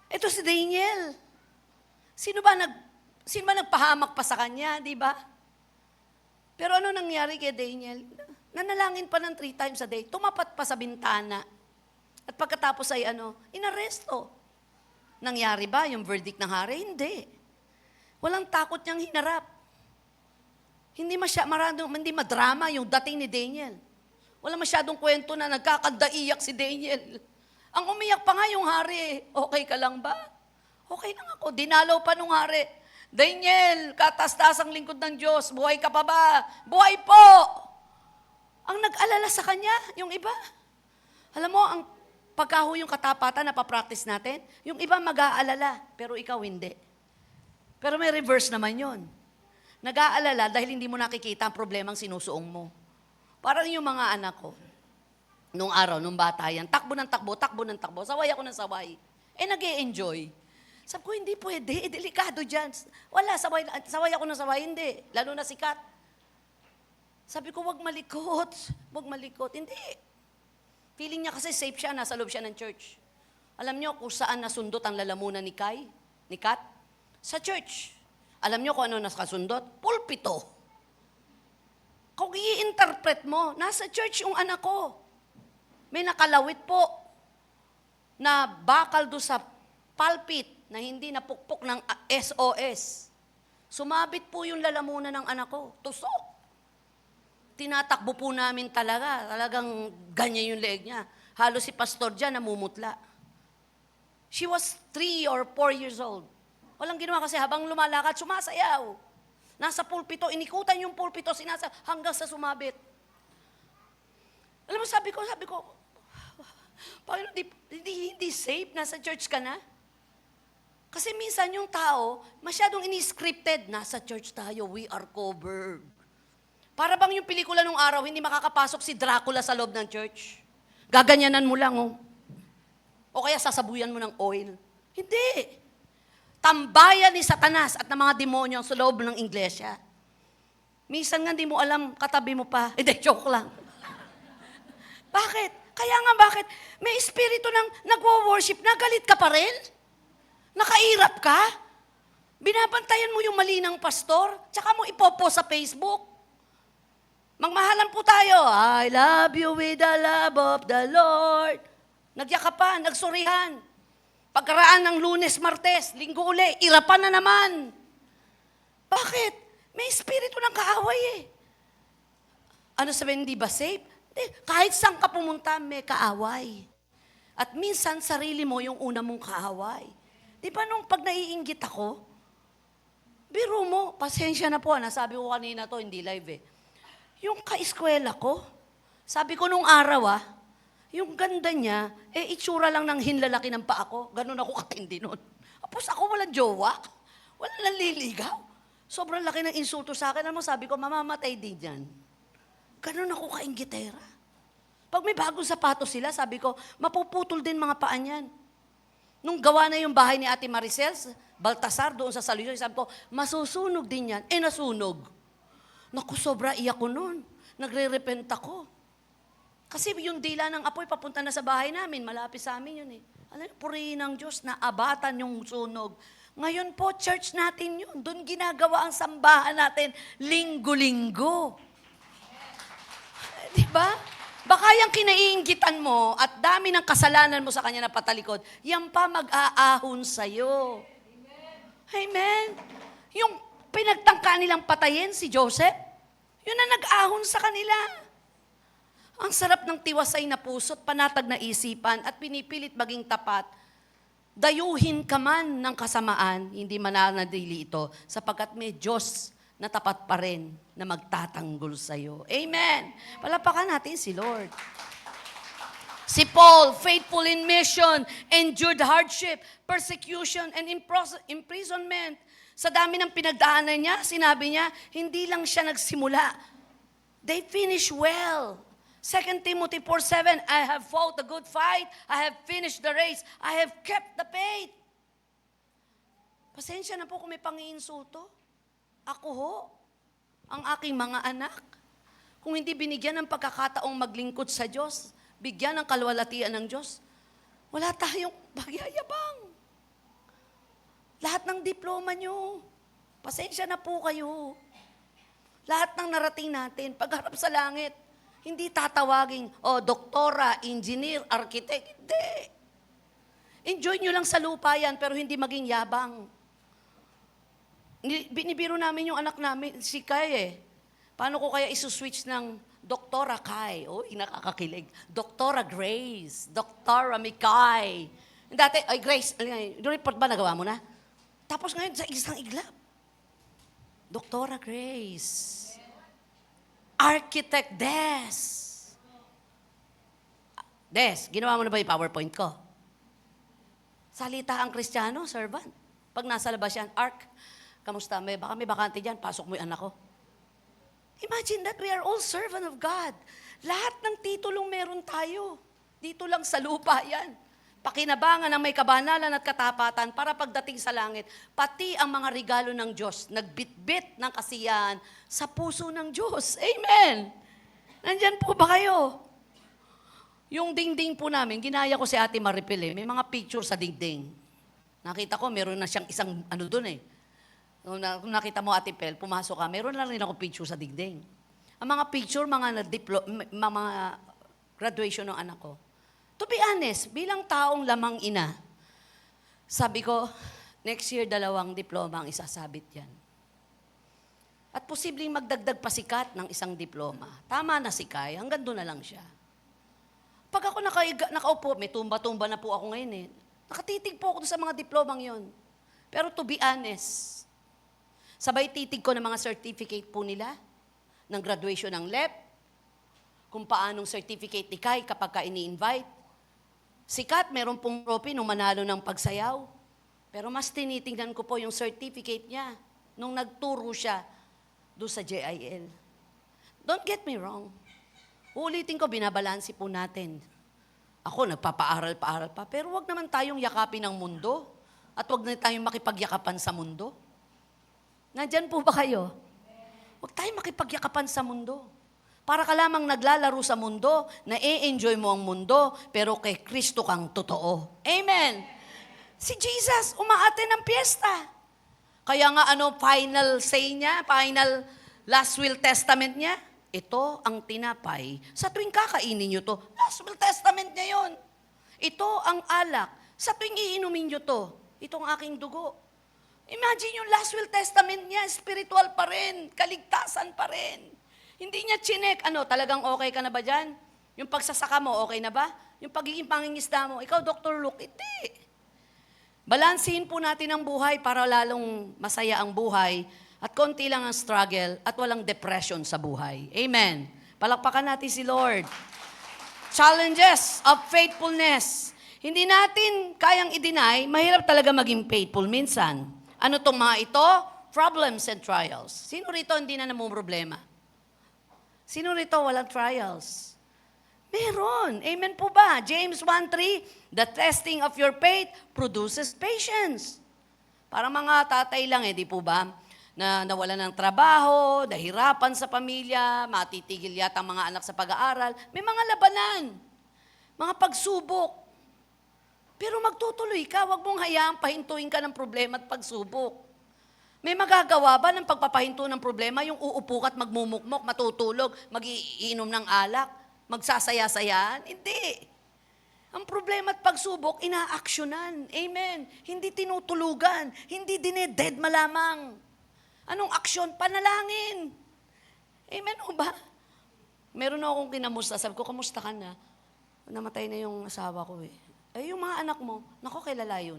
Ito si Daniel. Sino ba nagpahamak pa sa kanya, di ba? Pero ano nangyari kay Daniel? Nanalangin pa ng 3 times a day. Tumapat pa sa bintana. At pagkatapos ay inaresto. Nangyari ba yung verdict ng hari? Hindi. Walang takot niyang hinarap. Hindi madrama yung dating ni Daniel. Wala masyadong kwento na nagkakandaiyak si Daniel. Ang umiyak pa nga yung hari, okay ka lang ba? Okay lang ako. Dinalaw pa nung hari. Daniel, katastasang lingkod ng Diyos, buhay ka pa ba? Buhay po! Ang nag-alala sa kanya, yung iba. Alam mo, ang pagkaho yung katapatan na papractice natin, yung iba mag-aalala, pero ikaw hindi. Pero may reverse naman yon. Nag-aalala dahil hindi mo nakikita ang problemang sinusuong mo. Parang yung mga anak ko, nung araw, nung bata yan, takbo ng takbo, saway ako ng saway. Nag-e-enjoy. Sabi ko, hindi pwede, delikado dyan. Wala, saway ako ng saway, hindi. Lalo na sikat. Sabi ko, wag malikot. Hindi. Feeling niya kasi safe siya, nasa loob siya ng church. Alam niyo kung saan nasundot ang lalamunan ni Kat? Sa church. Alam niyo kung ano nakasundot? Pulpito. Kung i-interpret mo, nasa church yung anak ko. May nakalawit po na bakal do sa pulpit na hindi napukpok ng SOS. Sumabit po yung lalamunan ng anak ko. Tusok. Tinatakbo po namin talagang ganyan yung leeg niya. Halos si pastor dyan namumutla. She was 3 or 4 years old. Walang ginawa kasi habang lumalakad, sumasayaw. Nasa pulpito, inikutan yung pulpito, hanggang sa sumabit. Alam mo, sabi ko, Panginoon, hindi safe, nasa church ka na. Kasi minsan yung tao, masyadong ini-scripted, nasa church tayo, we are covered. Para bang yung pelikula nung araw, hindi makakapasok si Dracula sa loob ng church. Gaganyanan mo lang, oh. O kaya sasabuyan mo ng oil. Hindi. Tambayan ni Satanas at ng mga demonyo sa loob ng iglesia. Minsan nga di mo alam, katabi mo pa. Hindi, joke lang. Bakit? Kaya nga bakit? May espiritu ng nagwo-worship, nagalit ka pa rin? Nakairap ka? Binabantayan mo yung mali ng pastor? Tsaka mo ipopo sa Facebook? Magmahalan po tayo. I love you with the love of the Lord. Nagyakapan, nagsurihan. Pagkaraan ng Lunes, Martes, Linggo uli, irapan na naman. Bakit? May espiritu ng kaaway eh. Ano sabihin, hindi ba safe? Kahit saan ka pumunta, may kaaway. At minsan, sarili mo yung una mong kaaway. Di ba nung pag naiinggit ako, biro mo, pasensya na po, nasabi ko kanina to, hindi live eh. Yung ka-eskwela ko, sabi ko nung araw yung ganda niya, itsura lang ng hinlalaki ng paa ko. Ganun ako katindi nun. Tapos ako walang jowa, walang nanliligaw. Sobrang laki ng insulto sa akin. Ano sabi ko, mamamatay din yan. Ganun ako kainggitera. Pag may bagong sapatos sila, sabi ko, mapuputol din mga paa niyan. Nung gawa na yung bahay ni Ate Maricel, Baltasar, doon sa Saluyo, sabi ko, masusunog din yan. Nasunog. Naku, sobra iyak ko nun. Nagre-repent ako. Kasi yung dila ng apoy, papunta na sa bahay namin, malapit sa amin yun eh. Alam niyo, purihin ng Diyos na abatan yung sunog. Ngayon po, church natin yun. Doon ginagawa ang sambahan natin, linggo-linggo. Diba? Baka yung kinaiinggitan mo at dami ng kasalanan mo sa kanya na patalikod, yan pa mag-aahon sa'yo. Amen? Yung pinagtangka nilang patayin si Joseph, yun na nag-ahon sa kanila. Ang sarap ng tiwasay na puso't panatag na isipan at pinipilit maging tapat. Dayuhin ka man ng kasamaan, hindi mananadili ito, sapagkat may Diyos na tapat pa rin na magtatanggol sa iyo. Amen! Palapakan natin si Lord. Si Paul, faithful in mission, endured hardship, persecution, and imprisonment. Sa dami ng pinagdaanan niya, sinabi niya, hindi lang siya nagsimula. They finish well. 2 Timothy 4:7, I have fought a good fight, I have finished the race, I have kept the faith. Pasensya na po kung may pangiinsulto. Ako ho, ang aking mga anak, kung hindi binigyan ng pagkakataong maglingkod sa Diyos, bigyan ng kalwalatian ng Diyos, wala tayong magyayabang. Lahat ng diploma nyo, pasensya na po kayo. Lahat ng narating natin, pagharap sa langit, hindi tatawagin, doktora, engineer, architect. Hindi. Enjoy nyo lang sa lupa yan, pero hindi maging yabang. Binibiro namin yung anak namin, si Kai eh. Paano ko kaya isuswitch ng Doktora Kai? Uy, nakakakilig. Doktora Grace. Doktora Mikay. Dati, ay Grace, yung report ba nagawa mo na? Tapos ngayon, sa isang iglap. Doktora Grace. Architect Des. Des, ginawa mo na ba yung PowerPoint ko? Salita ang Kristiyano, servant. Pag nasa labas yan, kamusta? Baka may bakante dyan, pasok mo yung anak ko. Imagine that we are all servant of God. Lahat ng titulong meron tayo. Dito lang sa lupa yan. Pakinabangan ng may kabanalan at katapatan para pagdating sa langit, pati ang mga regalo ng Diyos, nagbitbit ng kasiyahan sa puso ng Diyos. Amen! Nandyan po ba kayo? Yung dingding po namin, ginaya ko si Ate Maripil may mga picture sa dingding. Nakita ko, meron na siyang isang doon eh. Kung nakita mo Ate Pel, pumasok ka, meron lang rin ako picture sa dingding. Ang mga picture, mga graduation ng anak ko. To be honest, bilang taong lamang ina, sabi ko, next year 2 diploma ang isasabit yan. At posibleng magdagdag pa si Kat ng 1 diploma. Tama na si Kai, hanggang doon na lang siya. Pag ako nakaupo, may tumba-tumba na po ako ngayon eh. Nakatitig po ako sa mga diplomang yon. Pero to be honest, sabay titig ko ng mga certificate po nila, ng graduation ng LEP, kung paanong certificate ni Kai kapag ka ini-invite. Si Kat, meron pong trophy nung manalo ng pagsayaw. Pero mas tinitingnan ko po yung certificate niya nung nagturo siya doon sa JIL. Don't get me wrong. Uulitin ko, binabalansi po natin. Ako, nagpapaaral-paaral pa. Pero wag naman tayong yakapin ng mundo. At wag na tayong makipagyakapan sa mundo. Nandyan po ba kayo? Wag tayong makipagyakapan sa mundo. Para ka lamang naglalaro sa mundo, na-enjoy mo ang mundo, pero kay Kristo kang totoo. Amen! Si Jesus, umaate ng piyesta. Kaya nga final say niya, final last will testament niya, ito ang tinapay. Sa tuwing kakainin nyo to, last will testament niya yon. Ito ang alak. Sa tuwing iinumin nyo to, ito ang aking dugo. Imagine yung last will testament niya, spiritual pa rin, kaligtasan pa rin. Hindi niya chinek, talagang okay ka na ba dyan? Yung pagsasaka mo, okay na ba? Yung pagiging pangingisda mo, ikaw, Dr. Luke, hindi. Balansin po natin ang buhay para lalong masaya ang buhay at konti lang ang struggle at walang depression sa buhay. Amen. Palakpakan natin si Lord. Challenges of faithfulness. Hindi natin kayang i-deny, mahirap talaga maging faithful minsan. Ano tong mga ito? Problems and trials. Sino rito hindi na namumroblema? Sino rito walang trials? Meron. Amen po ba? James 1:3, the testing of your faith produces patience. Para mga tatay lang di po ba? Na nawalan ng trabaho, nahirapan sa pamilya, matitigil yata ang mga anak sa pag-aaral. May mga labanan, mga pagsubok. Pero magtutuloy ka, wag mong hayaang pahintuin ka ng problema at pagsubok. May magagawa ba ng pagpapahinto ng problema, yung uupo ka at magmumukmok, matutulog, mag-iinom ng alak, magsasaya-sayaan? Hindi. Ang problema at pagsubok, inaaksyonan. Amen. Hindi tinutulugan, hindi dineded malamang. Anong aksyon? Panalangin. Amen o ba? Meron akong kinamusta. Sabi ko, kamusta ka na? Namatay na yung asawa ko yung mga anak mo, nako, kilala yun.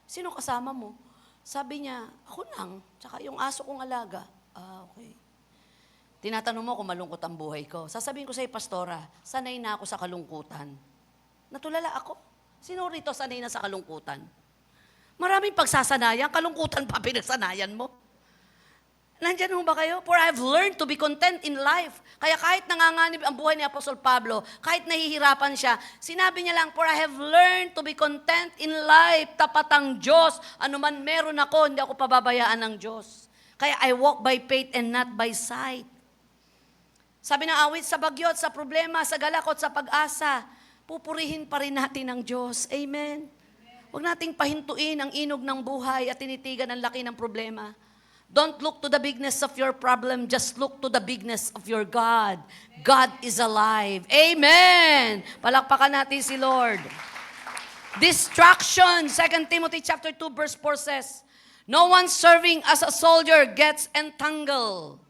Sino kasama mo? Sabi niya, ako lang, tsaka yung aso kong alaga. Okay. Tinatanong mo kung malungkot ang buhay ko. Sasabihin ko sa'yo, Pastora, sanay na ako sa kalungkutan. Natulala ako. Sino rito sanay na sa kalungkutan? Maraming pagsasanayan, kalungkutan pa pinagsanayan mo. Nandyan ho ba kayo? For I've learned to be content in life. Kaya kahit nanganganib ang buhay ni Apostol Pablo, kahit nahihirapan siya, sinabi niya lang, for I have learned to be content in life. Tapat ang Diyos. Ano man meron ako, hindi ako pababayaan ng Diyos. Kaya I walk by faith and not by sight. Sabi ng awit, sa bagyot, sa problema, sa galakot, sa pag-asa, pupurihin pa rin natin ang Diyos. Amen? Huwag nating pahintuin ang inog ng buhay at tinitigan ang laki ng problema. Don't look to the bigness of your problem, just look to the bigness of your God. God is alive. Amen! Palakpakan natin si Lord. Distraction. 2 Timothy chapter 2 verse 4 says, no one serving as a soldier gets entangled.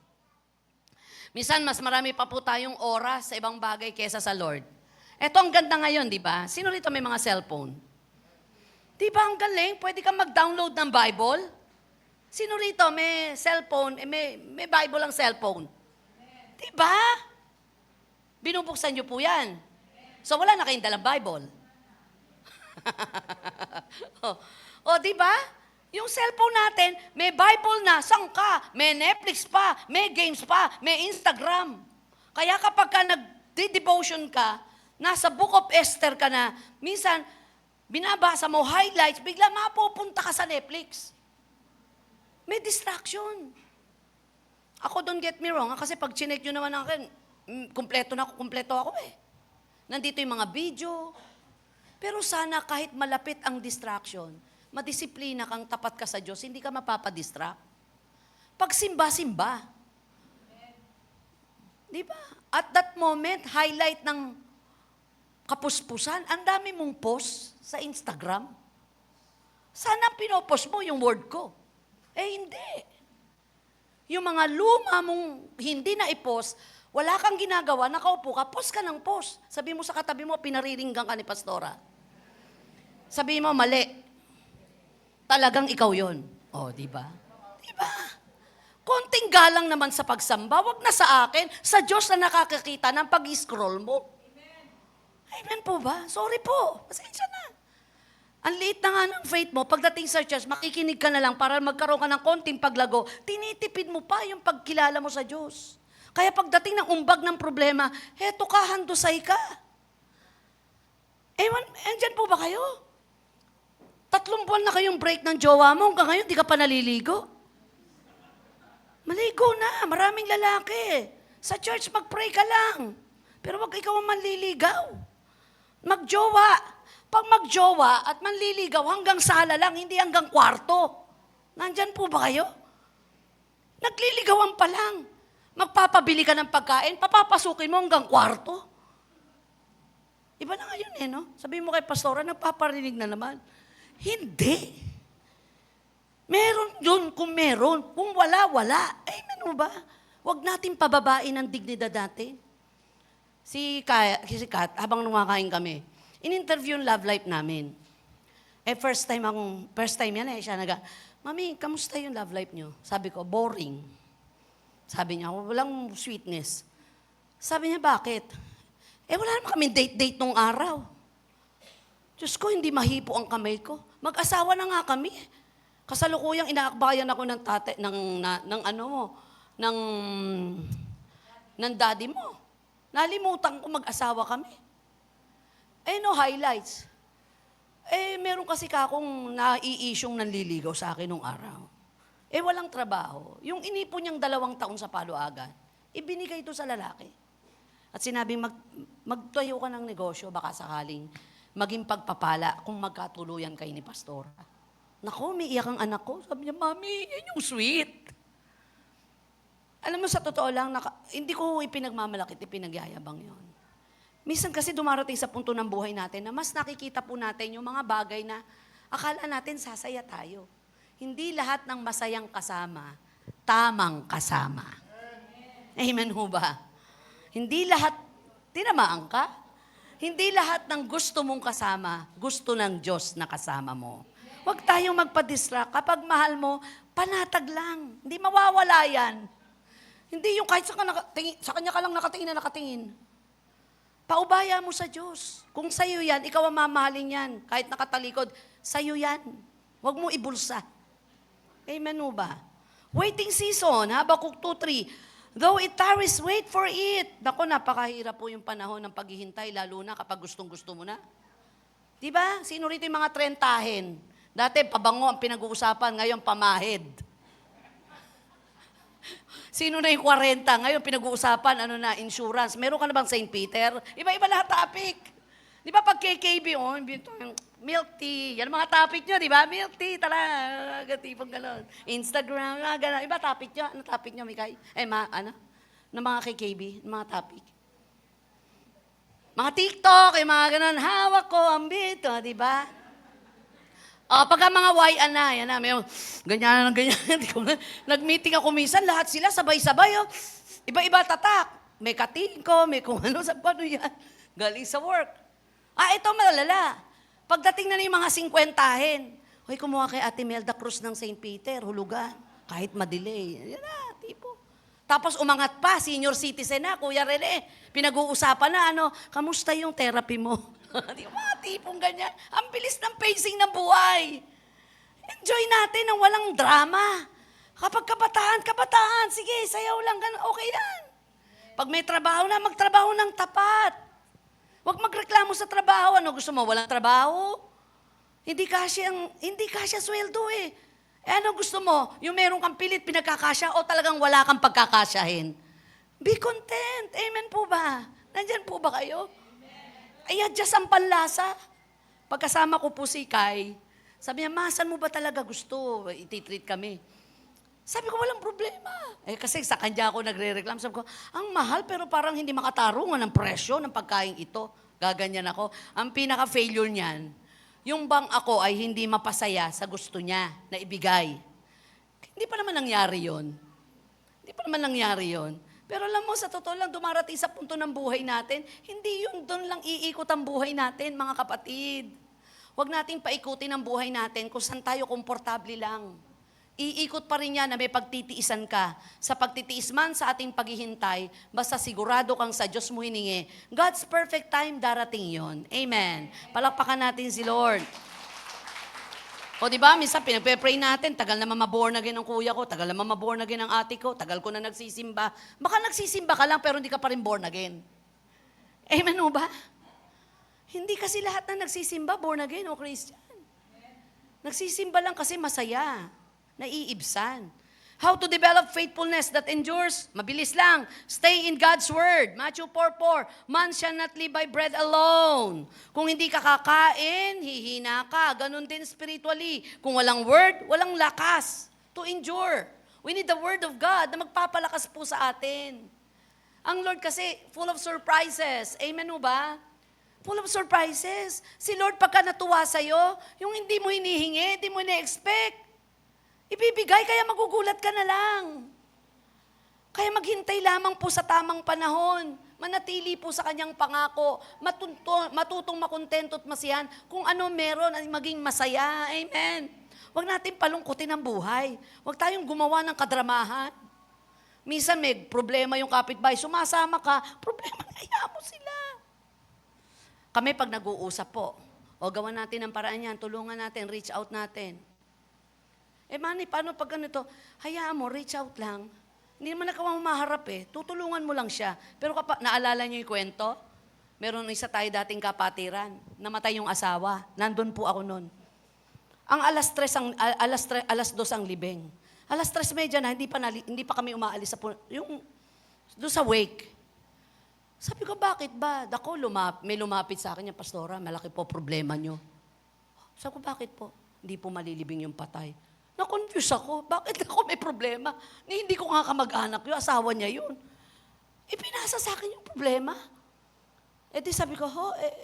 Minsan, mas marami pa po tayong oras sa ibang bagay kesa sa Lord. Eto ang ganda ngayon, di ba? Sino rito may mga cellphone? Di ba ang galing? Pwede kang mag-download ng Bible? Sino rito may cellphone, may Bible ang cellphone? Di ba? Binubuksan niyo po yan. So wala na kayong dalang Bible. Di ba? Yung cellphone natin, may Bible na, sangka, may Netflix pa, may games pa, may Instagram. Kaya kapag ka nag-devotion ka, nasa Book of Esther ka na, minsan, binabasa mo highlights, bigla mapupunta ka sa Netflix. May distraction. Ako, don't get me wrong, kasi pag chinek nyo naman akin, kumpleto ako Nandito yung mga video. Pero sana kahit malapit ang distraction, madisiplina kang tapat ka sa Diyos, hindi ka mapapadistract. Pag simba-simba. Di ba? At that moment, highlight ng kapuspusan, ang dami mong post sa Instagram. Sana pinopost mo yung word ko. Hindi. Yung mga luma mong hindi na i-post, wala kang ginagawa, nakaupo ka, post ka ng post. Sabi mo sa katabi mo, pinariringgan ka ni Pastora. Sabi mo, mali. talagang ikaw yon. O, di ba? Di ba? Konting galang naman sa pagsamba, wag na sa akin, sa Diyos na nakakakita ng pag-scroll mo. Amen po ba? Sorry po. Pasensya na. Ang liit na nga ng faith mo, pagdating sa church, makikinig ka na lang para magkaroon ka ng konting paglago, tinitipid mo pa yung pagkilala mo sa Diyos. Kaya pagdating ng umbag ng problema, heto ka, handusay ka. Ewan, andyan po ba kayo? 3 buwan na kayong break ng jowa mo, hanggang ngayon di ka pa naliligo. Maligo na, maraming lalaki. Sa church, mag-pray ka lang. Pero wag ikaw ang manliligaw. Magjowa. Pag magjowa at manliligaw, hanggang sala lang, hindi hanggang kwarto. Nandyan po ba kayo? Nagliligawan pa lang. Magpapabili ka ng pagkain, papapasukin mo hanggang kwarto. Iba na ngayon no? Sabihin mo kay pastora, nagpaparinig na naman. Hindi. Meron yun kung meron. Kung wala, wala. Amen mo ba? Huwag natin pababain ang dignidad natin. Si Kat, habang numakain kami, in-interview yung love life namin. First time yan siya Mami, kamusta yung love life nyo? Sabi ko, boring. Sabi niya, walang sweetness. Sabi niya, bakit? Wala naman kami date-date nung araw. Diyos ko, hindi mahipo ang kamay ko. Mag-asawa na nga kami. Kasalukuyang inaakbayan ako ng ng daddy mo. Nalimutan ko mag-asawa kami. No highlights. Meron kasi kakong nai-isyong nanliligaw sa akin nung araw. Walang trabaho. Yung inipon niyang 2 taon sa paluagan, ibinigay ito sa lalaki. At sinabing, magtayo ka ng negosyo, baka sakaling maging pagpapala kung magkatuluyan kayo ni pastora. Naku, may iyak ang anak ko. Sabi niya, Mami, yan yung sweet. Alam mo, sa totoo lang, hindi ko ipinagmamalakit, ipinagyayabang yon. Minsan kasi dumarating sa punto ng buhay natin na mas nakikita po natin yung mga bagay na akala natin sasaya tayo. Hindi lahat ng masayang kasama, tamang kasama. Amen ho ba? Hindi lahat, tinamaan ka? Hindi lahat ng gusto mong kasama, gusto ng Diyos na kasama mo. Huwag tayong magpa-distract. Kapag mahal mo, panatag lang. Hindi mawawala yan. Hindi yung kahit sa kanya ka lang nakatingin. Paubaya mo sa Diyos. Kung sa'yo yan, ikaw ang mamahalin yan. Kahit nakatalikod, sa'yo yan. Huwag mo ibulsa. Amen mo ba? Waiting season, Habakuk 2:3. Though it tarries, wait for it. Naku, napakahirap po yung panahon ng paghihintay, lalo na kapag gustong-gusto mo na. Diba? Sino rito yung mga trentahin? Dati, pabango ang pinag-uusapan, ngayon pamahid. Sino na yung 40? Ngayon, pinag-uusapan, insurance. Meron ka na bang St. Peter? Iba-iba lahat topic. Di ba pag KKB, milk tea. Yan ang mga topic nyo, di ba? Milk tea, tala. Gatipong gano'n. Instagram, gano'n. Iba topic nyo. Ano topic nyo, Mikay? Ng mga KKB, ng mga topic. Mga TikTok, yung mga gano'n. Hawak ko ang bito, di ba? Pagka mga YN yan may ganyan. Nag-meeting ako minsan, lahat sila sabay-sabay. Iba-iba tatak. May katingko, may kung ano, sa paano yan. Galing sa work. Ito malala. Pagdating na yung mga 50-hen, hoy, kumuha kay Ate Melda Cruz ng St. Peter, hulugan. Kahit madelay. Yan na, tipo. Tapos umangat pa, senior citizen na, Kuya Rene. Pinag-uusapan na, kamusta yung therapy mo? Di ba, tipong ganyan. Ang bilis ng pacing ng buhay. Enjoy natin ang walang drama. Kapag kabataan, sige, sayaw lang, ganun, okay yan. Pag may trabaho na, magtrabaho ng tapat. Huwag magreklamo sa trabaho. Ano gusto mo, walang trabaho? Hindi kasya sweldo eh. Ano gusto mo? Yung meron kang pilit, pinagkakasya o talagang wala kang pagkakasyahin? Be content. Amen po ba? Nandyan po ba kayo? Adjust ang panlasa. Pagkasama ko po si Kai, sabi niya, saan mo ba talaga gusto? Ititreat kami. Sabi ko, walang problema. Kasi sa kanya ako nagre-reclam. Sabi ko, ang mahal pero parang hindi makatarungan ng presyo ng pagkain ito. Gaganyan ako. Ang pinaka-failure niyan, yung bang ako ay hindi mapasaya sa gusto niya na ibigay. Hindi pa naman nangyari yon. Pero alam mo, sa totoo lang, dumarating sa punto ng buhay natin, hindi yung doon lang iikot ang buhay natin, mga kapatid. Huwag nating paikutin ang buhay natin kung saan tayo komportable lang. Iikot pa rin yan na may pagtitiisan ka. Sa pagtitiis man sa ating paghihintay, basta sigurado kang sa Diyos mo hiningi. God's perfect time, darating yon. Amen. Palakpakan natin si Lord. O di ba, minsan pinagpe-pray natin, tagal naman maborn again ng kuya ko, tagal naman maborn again ng ate ko, tagal ko na nagsisimba. Baka nagsisimba ka lang pero hindi ka pa rin born again. Amen o ba? Hindi kasi lahat na nagsisimba, born again o Christian. Nagsisimba lang kasi masaya, naiibsan. How to develop faithfulness that endures? Mabilis lang. Stay in God's Word. Matthew 4:4. Man shall not live by bread alone. Kung hindi ka kakain, hihina ka. Ganon din spiritually. Kung walang Word, walang lakas to endure. We need the Word of God na magpapalakas po sa atin. Ang Lord kasi full of surprises. Amen o ba? Full of surprises. Si Lord pagka natuwa sa'yo, yung hindi mo hinihingi, hindi mo na-expect, ibibigay, kaya magugulat ka na lang. Kaya maghintay lamang po sa tamang panahon. Manatili po sa kanyang pangako. Matutong makontento at masiyahan. Kung ano meron, ay maging masaya. Amen. Huwag natin palungkutin ang buhay. Huwag tayong gumawa ng kadramahan. Minsan may problema yung kapitbahay, sumasama ka, problema, kaya mo sila. Kami pag nag-uusap po, o gawan natin ang paraan yan, tulungan natin, reach out natin. Manny, paano pag ganito? Hayaan mo, reach out lang. Hindi naman nakawa maharap tutulungan mo lang siya. Pero naalala niyo yung kwento? Meron isa tayo dating kapatiran, namatay yung asawa, nandun po ako noon. Ang alas 2 ang libing. Alas 3:30 na, hindi pa kami umaalis doon sa wake. Sabi ko, bakit ba? Dako, may lumapit sa akin yung pastora, malaki po problema nyo. Sabi ko, bakit po? Hindi po malilibing yung patay. Na-confuse ako. Bakit ako may problema? Hindi ko nga kamag-anak yun. Asawa niya yun. Pinasa sa akin yung problema. Di sabi ko,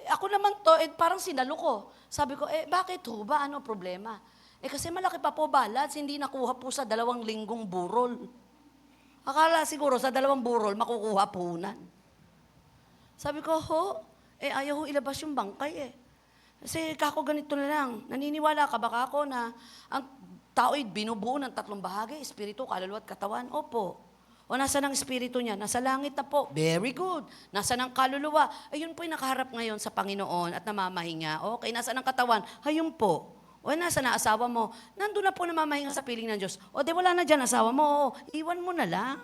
ako naman to, parang sinalo ko. Sabi ko, bakit ho ba? Ano problema? Kasi malaki pa po balance, hindi nakuha po sa 2 linggong burol. Akala siguro sa 2 burol, makukuha punan. Sabi ko, ayaw ho ilabas yung bangkay Kasi kako ganito na lang. Naniniwala ka baka ako na ang tao'y binubuo ng 3 bahagi, espiritu, kaluluwa at katawan? Opo. O nasa ng espiritu niya? Nasa langit na po. Very good. Nasa ng kaluluwa? Ayun po yung nakaharap ngayon sa Panginoon at namamahinga. Okay, nasa ng katawan? Ayun po. O nasa na asawa mo? Nandun na po namamahinga sa piling ng Diyos. O di wala na dyan asawa mo. Iwan mo na lang.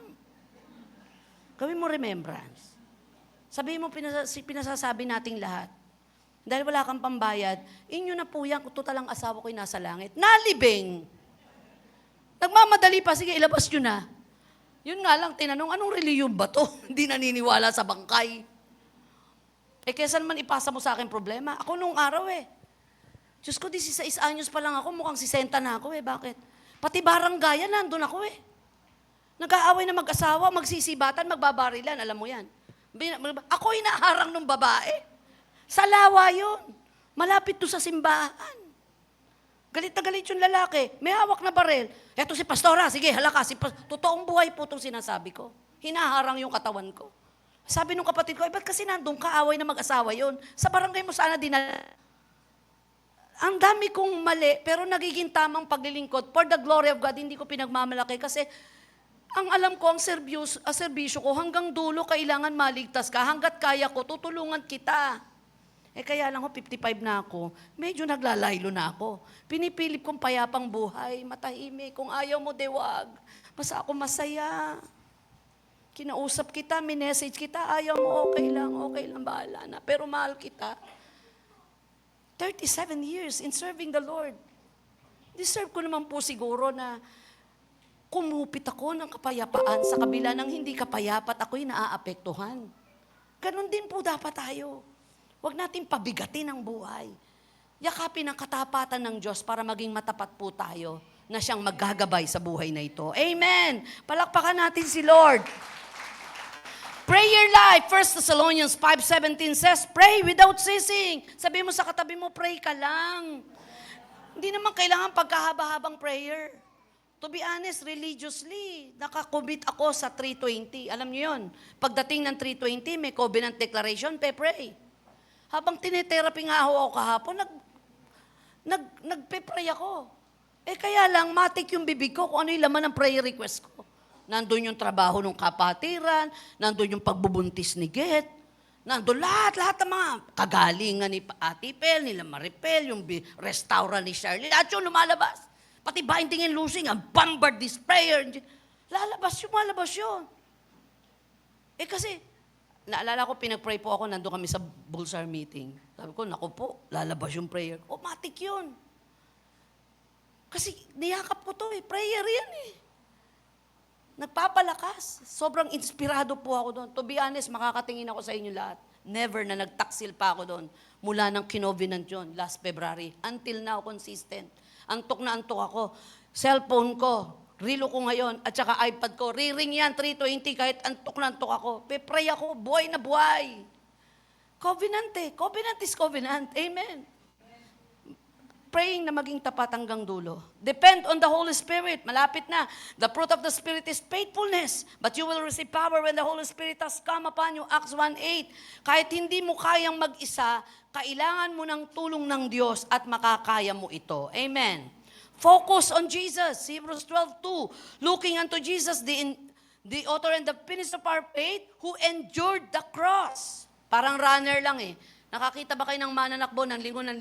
Gawin mo remembrance. Sabihin mo pinasasabi nating lahat. Dahil wala kang pambayad, inyo na po yan kung total ang asawa ko'y nasa langit. Nalibing! Nagmamadali pa, sige, ilabas nyo na. Yun nga lang, tinanong, anong reliyon ba to? Hindi naniniwala sa bangkay. Kesa naman ipasa mo sa akin problema. Ako nung araw Diyos ko, 16 anyos pa lang ako, mukhang 60 na ako Bakit? Pati baranggayan, nandun ako Nag-aaway na mag-asawa, magsisibatan, magbabarilan, alam mo yan. Ako inaharang ng babae. Sa lawa yun. Malapit to sa simbahan. Galit na galit yung lalaki. May hawak na barel. Eto si pastora, sige, halaka. Totoong buhay po itong sinasabi ko. Hinaharang yung katawan ko. Sabi nung kapatid ko, ba't kasi nandun ka, away na mag-asawa yun? Sa barangay mo sana dinala. Ang dami kong mali, pero nagiging tamang paglilingkod. For the glory of God, hindi ko pinagmamalaki kasi ang alam ko, ang serbisyo ko, hanggang dulo kailangan maligtas ka. Hanggat kaya ko, tutulungan kita. Kaya lang 55 na ako, medyo naglalaylo na ako. Pinipilit kong payapang buhay, matahimik. Kung ayaw mo, wag. Basta ako masaya. Kinausap kita, minessage kita, ayaw mo, okay lang, bahala na. Pero mahal kita. 37 years in serving the Lord. Deserve ko naman po siguro na kumupit ako ng kapayapaan sa kabila ng hindi kapayapat ako'y naaapektuhan. Ganon din po dapat tayo. Huwag natin pabigatin ang buhay. Yakapin ang katapatan ng Diyos para maging matapat po tayo na siyang maggagabay sa buhay na ito. Amen! Palakpakan natin si Lord. Prayer life, 1 Thessalonians 5:17 says, pray without ceasing. Sabi mo sa katabi mo, pray ka lang. Hindi naman kailangan pagkahaba-habang prayer. To be honest, religiously, nakakommit ako sa 3:20. Alam niyo yun, pagdating ng 3:20, may covenant declaration, pray. Habang tinetherapy nga ako kahapon, nagpe-pray ako. Kaya lang, matik yung bibig ko kung ano yung laman ng prayer request ko. Nandun yung trabaho ng kapatiran, nandun yung pagbubuntis ni Get, nandun lahat ng mga kagalingan ni Ate Pel, nila Maripel, yung restaurant ni Shirley, lahat yung lumalabas. Pati Binding and Loosing, ang bombard this prayer. Lumalabas yun. Kasi, naalala ko, pinag-pray po ako, nandun kami sa Bulsar meeting. Sabi ko, naku po, lalabas yung prayer. Matik yun. Kasi niyakap ko to prayer yan Nagpapalakas. Sobrang inspirado po ako doon. To be honest, makakatingin ako sa inyo lahat. Never na nagtaksil pa ako doon. Mula ng kinovenant yun, last February. Until now, consistent. Antok na antok ako. Cellphone ko, relo ko ngayon, at saka iPad ko, riring yan, 320, kahit antok na antok ako. Pepray ako, buhay na buhay. Covenant Covenant is covenant. Amen. Praying na maging tapat hanggang dulo. Depend on the Holy Spirit. Malapit na. The fruit of the Spirit is faithfulness. But you will receive power when the Holy Spirit has come upon you. Acts 1:8. Kahit hindi mo kayang mag-isa, kailangan mo ng tulong ng Diyos at makakaya mo ito. Amen. Focus on Jesus. Hebrews 12:2. Looking unto Jesus, the author and the finisher of our faith, who endured the cross. Parang runner lang Nakakita ba kayo ng mananakbo ng lingon?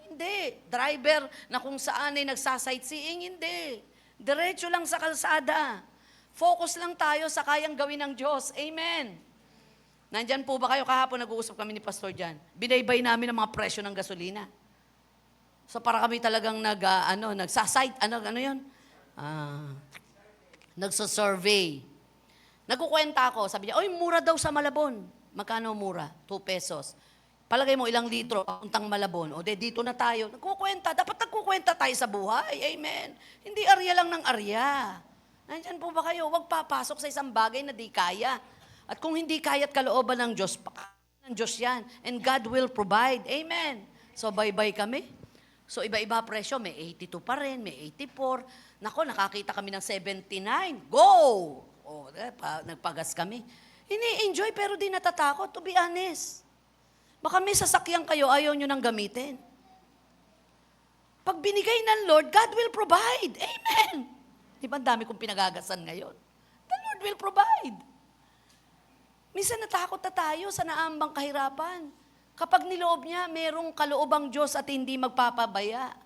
Hindi. Driver na kung saan ay nagsasightseeing? Hindi. Diretso lang sa kalsada. Focus lang tayo sa kayang gawin ng Diyos. Amen. Nandyan po ba kayo? Kahapon nag-uusap kami ni Pastor Jan. Binaybay namin ang mga presyo ng gasolina. So para kami talagang nagsasurvey. Nagkukwenta ako. Sabi niya, mura daw sa Malabon. Magkano mura? 2 pesos. Palagay mo ilang litro, papuntang Malabon. Dito na tayo. Nagkukwenta. Dapat nagkukwenta tayo sa buhay. Amen. Hindi arya lang ng arya. Nandyan po ba kayo? Huwag papasok sa isang bagay na di kaya. At kung hindi kaya't kalooban ng Diyos, ng Diyos yan. And God will provide. Amen. So, bye-bye kami. So, iba-iba presyo. May 82 pa rin, may 84. Nako, nakakita kami ng 79. Go! Nagpagas kami. Ini-enjoy pero di natatakot, to be honest. Baka may sasakyan kayo, ayaw nyo nang gamitin. Pag binigay ng Lord, God will provide. Amen. Di ba ang dami kong pinagagasan ngayon? The Lord will provide. Minsan natakot na tayo sa naambang kahirapan. Kapag niloob niya, merong kaloobang Diyos at hindi magpapabaya.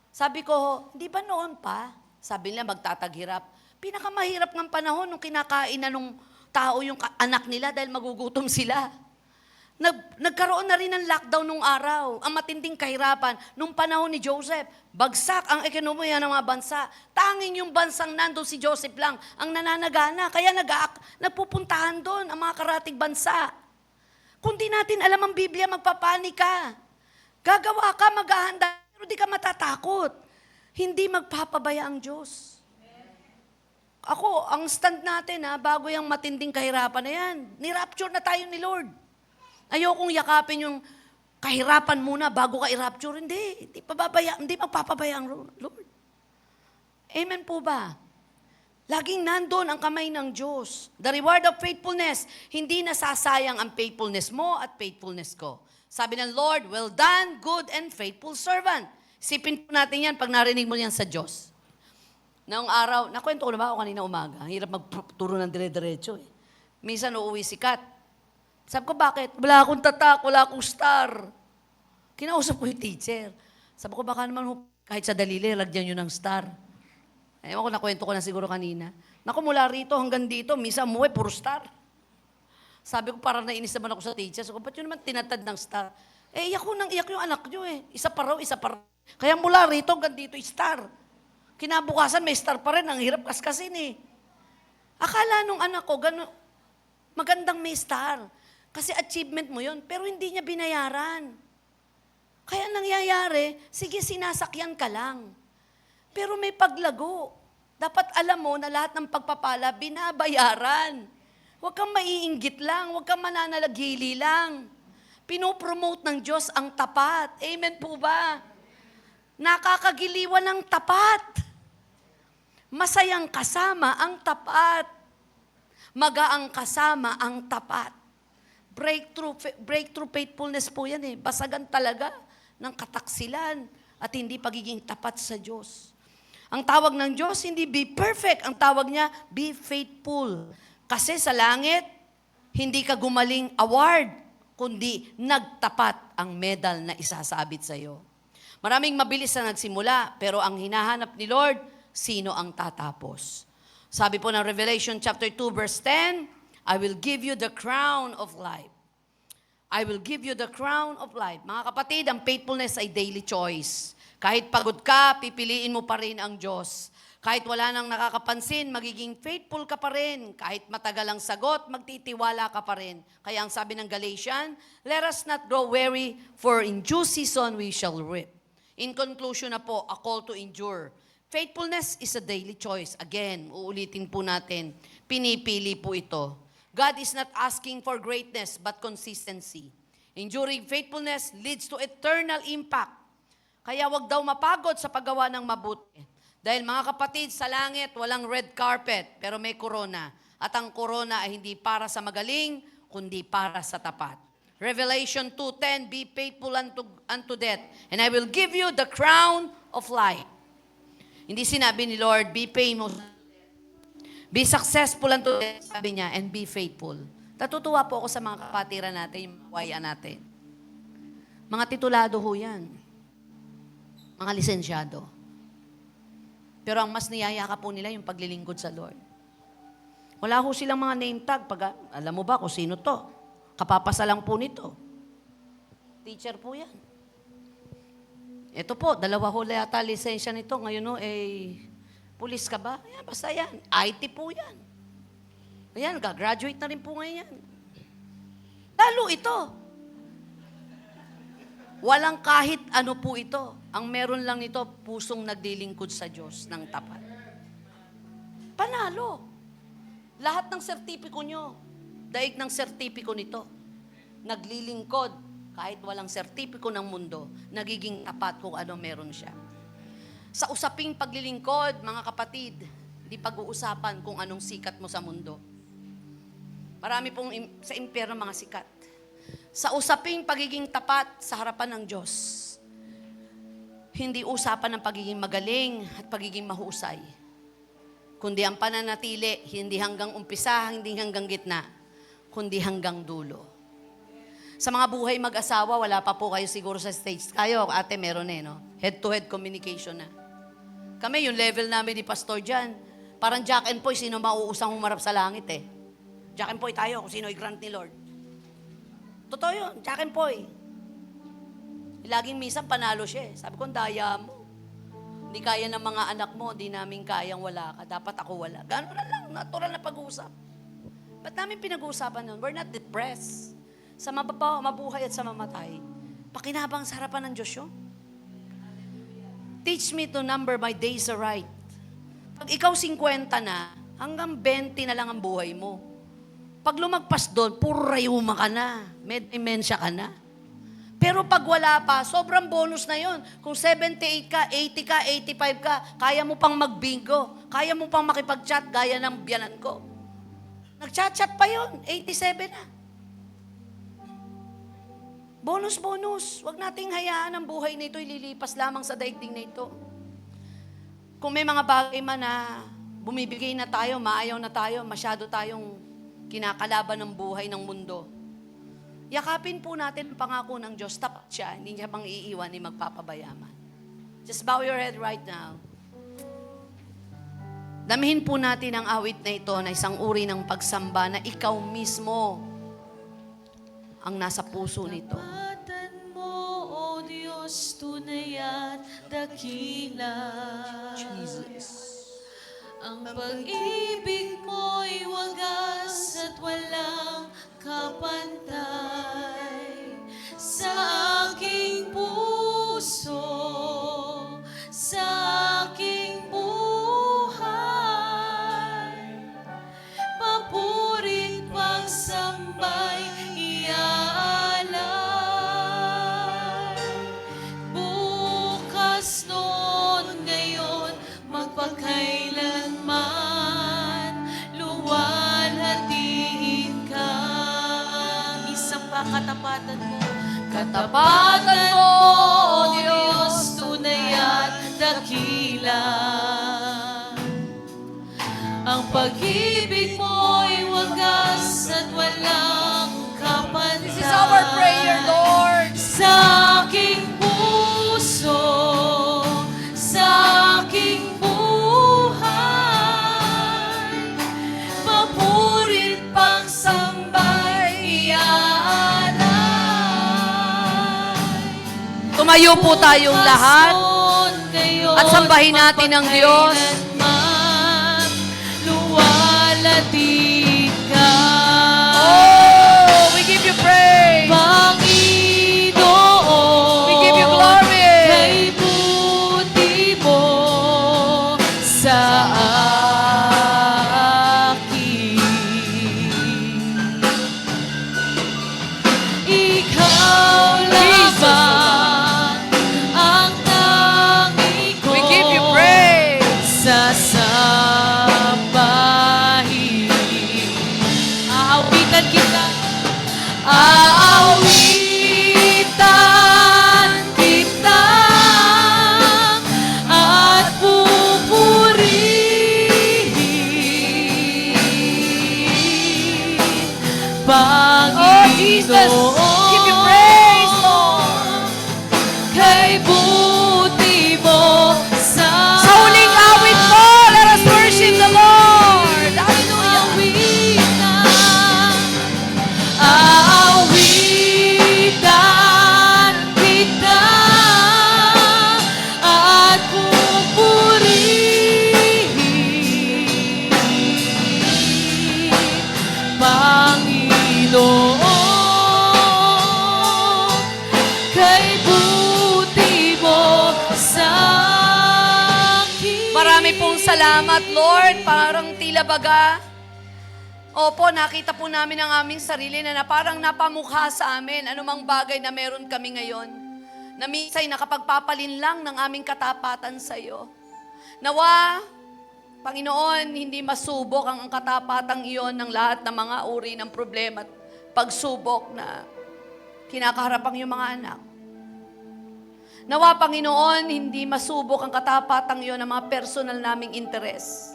Sabi ko, di ba noon pa? Sabi nila, magtataghirap. Pinakamahirap ng panahon nung kinakain na nung tao yung anak nila dahil magugutom sila. Nagkaroon na rin ng lockdown nung araw. Ang matinding kahirapan. Nung panahon ni Joseph, bagsak ang ekonomiya ng mga bansa. Tanging yung bansang nandun si Joseph lang ang nananagana. Kaya nagpupuntahan doon ang mga karatig bansa. Kung di natin alam ang Biblia, magpapanik ka. Gagawa ka, maghahanda, pero di ka matatakot. Hindi magpapabaya ang Diyos. Ako, ang stand natin bago yung matinding kahirapan na yan, ni-rapture na tayo ni Lord. Ayokong yakapin yung kahirapan muna bago ka i-rapture. Hindi magpapabaya ang Lord. Amen po ba? Laging nandun ang kamay ng Diyos. The reward of faithfulness, hindi nasasayang ang faithfulness mo at faithfulness ko. Sabi ng Lord, well done, good and faithful servant. Sipin po natin yan pag narinig mo yan sa Diyos. Noong araw, nakwento ko na ba ako kanina umaga? Ang hirap magturo ng dire-diretso Minsan uuwi si Kat. Sabi ko, bakit? Wala akong tatak, wala akong star. Kinausap ko yung teacher. Sabi ko, baka naman kahit sa dalili, lagyan nyo ng star. Ewan ko, nakwento ko na siguro kanina. Naku, mula rito hanggang dito, minsan umuwi, puro star. Sabi ko, parang nainis naman ako sa teacher. Sabi ko, ba't yun naman tinatad ng star? Iyak ko nang iyak yung anak nyo Isa pa raw. Kaya mula rito hanggang dito, star. Kinabukasan, may star pa rin. Ang hirap kaskasin Akala nung anak ko, magandang may star. Kasi achievement mo yun, pero hindi niya binayaran. Kaya nangyayari, sige, sinasakyan ka lang. Pero may paglago. Dapat alam mo na lahat ng pagpapala, binabayaran. Huwag kang maiinggit lang, huwag kang mananalaghili lang. Pinopromote ng Diyos ang tapat. Amen po ba? Nakakagiliwan ng tapat. Masayang kasama ang tapat. Magaang kasama ang tapat. Breakthrough faithfulness po yan Basagan talaga ng kataksilan. at hindi pagiging tapat sa Diyos. Ang tawag ng Diyos, hindi be perfect. Ang tawag niya, be faithful. Kasi sa langit, hindi ka gumaling award, kundi nagtapat ang medal na isasabit sa iyo. Maraming mabilis na nagsimula, pero ang hinahanap ni Lord, sino ang tatapos? Sabi po ng Revelation chapter 2 verse 10, I will give you the crown of life. I will give you the crown of life. Mga kapatid, ang faithfulness ay daily choice. Kahit pagod ka, pipiliin mo pa rin ang Diyos. Kahit wala nang nakakapansin, magiging faithful ka pa rin. Kahit matagal ang sagot, magtitiwala ka pa rin. Kaya ang sabi ng Galatian, let us not grow weary, for in due season we shall reap. In conclusion na po, a call to endure. Faithfulness is a daily choice. Again, uulitin po natin, pinipili po ito. God is not asking for greatness, but consistency. Enduring faithfulness leads to eternal impact. Kaya wag daw mapagod sa paggawa ng mabuti. Dahil mga kapatid, sa langit, walang red carpet, pero may corona. At ang corona ay hindi para sa magaling, kundi para sa tapat. Revelation 2:10, be faithful unto death, and I will give you the crown of life. Hindi sinabi ni Lord, be famous, be successful unto death, sabi niya, and be faithful. Natutuwa po ako sa mga kapatiran natin, yung mga natin. Mga titulado ho yan. Mga lisensyado. Pero ang mas niyayaka po nila yung paglilingkod sa Lord. Wala ho silang mga name tag. Alam mo ba kung sino to? Kapapasa lang po nito. Teacher po yan. Ito po, 2 ho yata lisensya nito. Ngayon pulis ka ba? Ayan, basta yan. IT po yan. Ayan, gagraduate na rin po ngayon yan. Lalo ito. Walang kahit ano po ito. Ang meron lang nito, pusong naglilingkod sa Diyos ng tapat. Panalo. Lahat ng sertipiko nyo, daig ng sertipiko nito. Naglilingkod, kahit walang sertipiko ng mundo, nagiging tapat kung ano meron siya. Sa usaping paglilingkod, mga kapatid, di pag-uusapan kung anong sikat mo sa mundo. Marami pong sa impyerno mga sikat. Sa usaping pagiging tapat sa harapan ng Diyos, hindi usapan ng pagiging magaling at pagiging mahusay, kundi ang pananatili, hindi hanggang umpisa, hindi hanggang gitna, kundi hanggang dulo. Sa mga buhay mag-asawa, wala pa po kayo siguro sa stage. Kayo, ate, meron no? Head-to-head communication na. Kami, yung level namin ni Pastor Jan, parang Jack and Poy, sino mauusang humarap sa langit Jack and Poy tayo, kung sino i-grant ni Lord. Totoo yun, Jack and Poy. Laging minsan panalo siya Sabi ko, daya mo. Hindi kaya ng mga anak mo, hindi namin kayang wala ka. Dapat ako wala. Gano'n na lang, natural na pag-uusap. Ba't namin pinag-uusapan nun? We're not depressed. Sa mabuhay at sa mamatay, pakinabang sa harapan ng Diyos yun. Teach me to number my days aright. Pag ikaw 50 na, hanggang 20 na lang ang buhay mo. Pag lumagpas doon, puro rayuma ka na. May dementia ka na. Pero pag wala pa, sobrang bonus na yon. Kung 78 ka, 80 ka, 85 ka, kaya mo pang mag-bingo. Kaya mo pang makipag-chat gaya ng biyanan ko. Nag-chat-chat pa yon, 87 na. Bonus. Huwag nating hayaan ang buhay nito ililipas lamang sa daigdig na ito. Kung may mga bagay man na bumibigay na tayo, maayaw na tayo, masyado tayong kinakalaban ng buhay ng mundo. Yakapin po natin ang pangako ng Diyos. Tapat siya, hindi niya pang iiwan ni magpapabayaman. Just bow your head right now. Damihin po natin ang awit na ito na isang uri ng pagsamba na ikaw mismo ang nasa puso nito. Tapatan mo, O Diyos, tunay at dakila. Jesus. Ang pag-ibig mo'y wagas at walang kapantay sa aking puso, sa aking buhay. Papurit pagsambay iaalay. Bukas noon ngayon magpakailanman luwalhatiin ka. Isang pa katapatan mo. Katapatan mo, O Diyos, tunay pag-ibig mo'y wagas at walang kapantay. This is our prayer, Lord. Sa aking puso, sa aking buhay, mapurit pagsambay iaalay. Tumayo po tayong lahat at sambahin natin ang Diyos. Luwalhati ka. Oh, we give you praise. Panginoon, We give you glory. kay buti mo sa akin. Ikaw lamang ang tangi ko. We give you praise. Sasambahin. Aawitan kita. Aawitan kita at pupurihin, Oh, Jesus. Give you praise, Lord. kay buti mo sa Sa huling awit mo, let us worship the Lord. Hallelujah. Aawitan kita at pupurihin, Panginoon, kay buti mo sa akin. Marami pong salamat, Lord. Parang tila baga. Opo, nakita po namin ang aming sarili na parang napamukha sa amin anumang bagay na meron kami ngayon. Na minsan nakapagpapalin lang ng aming katapatan sa iyo. Nawa, Panginoon, hindi masubok ang katapatang iyon ng lahat ng mga uri ng problema at pagsubok na kinakaharap ang iyong mga anak. Nawa, Panginoon, hindi masubok ang katapatang iyon ng mga personal naming interes,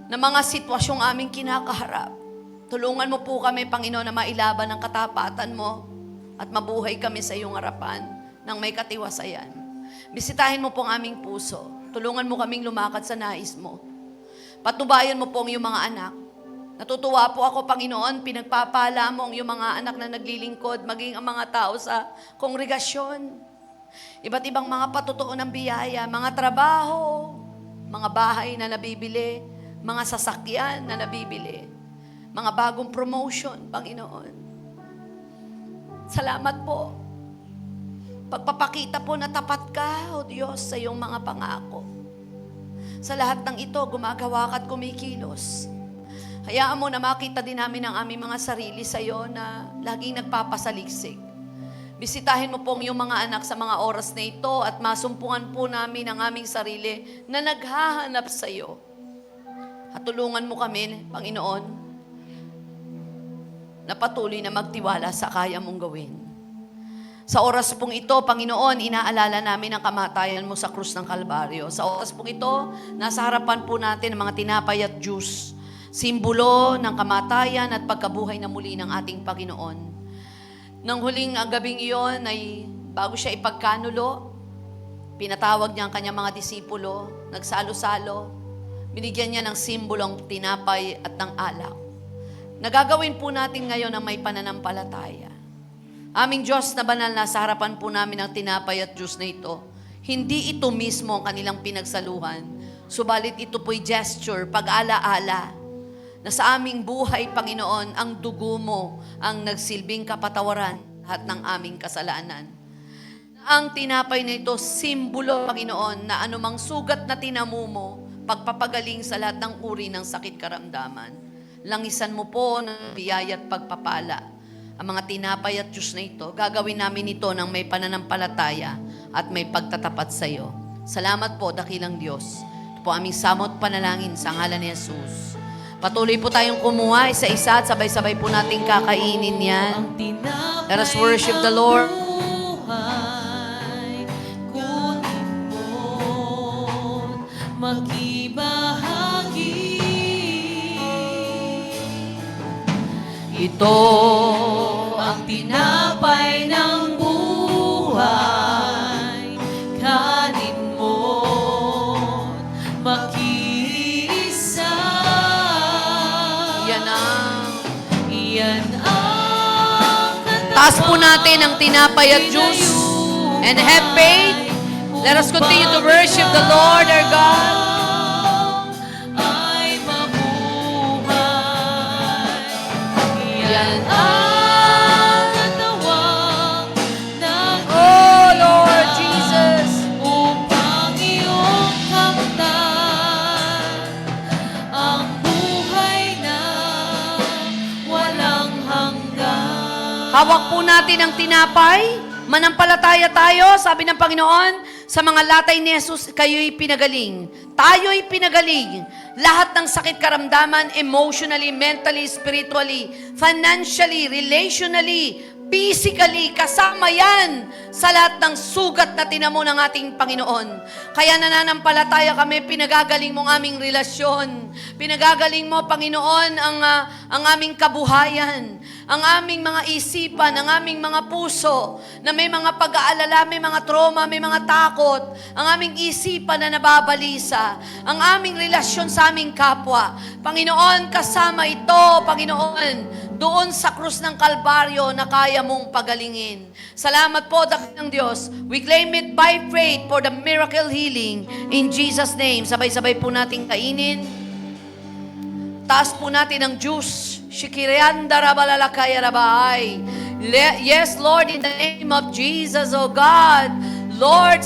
na mga sitwasyong aming kinakaharap. Tulungan mo po kami, Panginoon, na mailaban ang katapatan mo at mabuhay kami sa iyong harapan ng may katiwasayan. Bisitahin mo po ang aming puso. Tulungan mo kaming lumakad sa nais mo. Patnubayan mo po ang iyong mga anak. Natutuwa po ako, Panginoon, pinagpapala mo ang iyong mga anak na naglilingkod, maging ang mga tao sa kongregasyon. Iba't ibang mga patutuo ng biyaya, mga trabaho, mga bahay na nabibili, mga sasakyan na nabibili, mga bagong promotion, Panginoon. Salamat po. Pagpapakita po na tapat ka, O Diyos, sa iyong mga pangako. Sa lahat ng ito, gumagawa ka at kumikilos. Hayaan mo na makita din namin ang aming mga sarili sa iyo na laging nagpapasaliksik. Bisitahin mo po ang iyong mga anak sa mga oras na ito at masumpungan po namin ang aming sarili na naghahanap sa iyo. At tulungan mo kami, Panginoon, na patuloy na magtiwala sa kaya mong gawin. Sa oras pong ito, Panginoon, inaalala namin ang kamatayan mo sa krus ng Kalbaryo. Sa oras pong ito, nasa harapan po natin ang mga tinapay at juice, simbolo ng kamatayan at pagkabuhay na muli ng ating Panginoon. Nang huling gabing iyon ay bago siya ipagkanulo, pinatawag niya ang kanyang mga disipulo, nagsalo-salo, binigyan niya ng simbolong tinapay at ng alak. Nagagawin po natin ngayon ang may pananampalataya. Aming Diyos na banal, nasa harapan po namin ang tinapay at juice na ito. Hindi ito mismo ang kanilang pinagsaluhan, subalit ito po'y gesture, pag-ala-ala, na sa aming buhay, Panginoon, ang dugo mo ang nagsilbing kapatawaran lahat ng aming kasalanan. Ang tinapay na ito, simbolo, Panginoon, na anumang sugat na tinamu mo, pagpapagaling sa lahat ng uri ng sakit karamdaman. Langisan mo po ng biyaya at pagpapala ang mga tinapay at juice na ito. Gagawin namin ito ng may pananampalataya at may pagtatapat sa iyo. Salamat po, dakilang Diyos. Ito po aming samot panalangin sa ngalan ni Jesus. Patuloy po tayong kumuha isa-isa at sabay-sabay po nating kakainin yan. Let us worship the Lord. Makibahagi Ito ang tinapay ng buhay, kanin mo makiisa. Yan ang Iyan ang taas po natin ang tinapay at juice and have faith. Let us continue to worship the Lord our God. Ay mabuhay. Yan Ang katawang Oh Lord Jesus. upang iyong kamtan ang buhay na walang hanggan. Hawak po natin ang tinapay. Manampalataya tayo, sabi ng Panginoon, sa mga latay ni Jesus, kayo'y pinagaling. Tayo'y pinagaling. Lahat ng sakit karamdaman, emotionally, mentally, spiritually, financially, relationally, physically, kasama yan sa lahat ng sugat na tinamo ng ating Panginoon. Kaya nananampalataya kami, pinagagaling mo ang aming relasyon. Pinagagaling mo, Panginoon, ang aming kabuhayan, ang aming mga isipan, ang aming mga puso, na may mga pag-aalala, may mga trauma, may mga takot, ang aming isipan na nababalisa, ang aming relasyon sa aming kapwa. Panginoon, kasama ito, Panginoon, doon sa krus ng Kalbaryo na kaya mong pagalingin. Salamat po, dakilang Diyos. We claim it by faith for the miracle healing in Jesus' name. Sabay-sabay po nating kainin. Taas po natin ang juice. Shikirianda rabalalakaya rabaay. Yes, Lord, in the name of Jesus, oh God. Lord,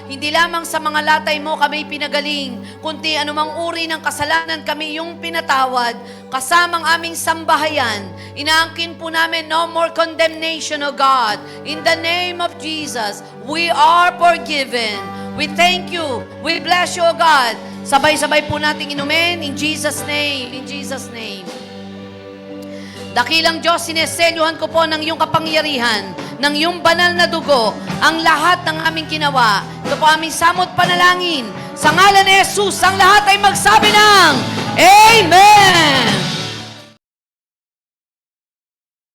hindi lamang sa mga latay mo kami pinagaling, kundi anumang uri ng kasalanan kami yung pinatawad, kasamang aming sambahayan. Inaangkin po namin, no more condemnation, O God. In the name of Jesus, we are forgiven. We thank you. We bless you, O God. Sabay-sabay po nating inumin in Jesus' name. In Jesus' name. Dakilang Diyos, sineselyohan ko po ng iyong kapangyarihan, ng iyong banal na dugo, ang lahat ng aming ginawa. Ito po aming samot panalangin. Sa ngalan ni Jesus, ang lahat ay magsabi ng Amen!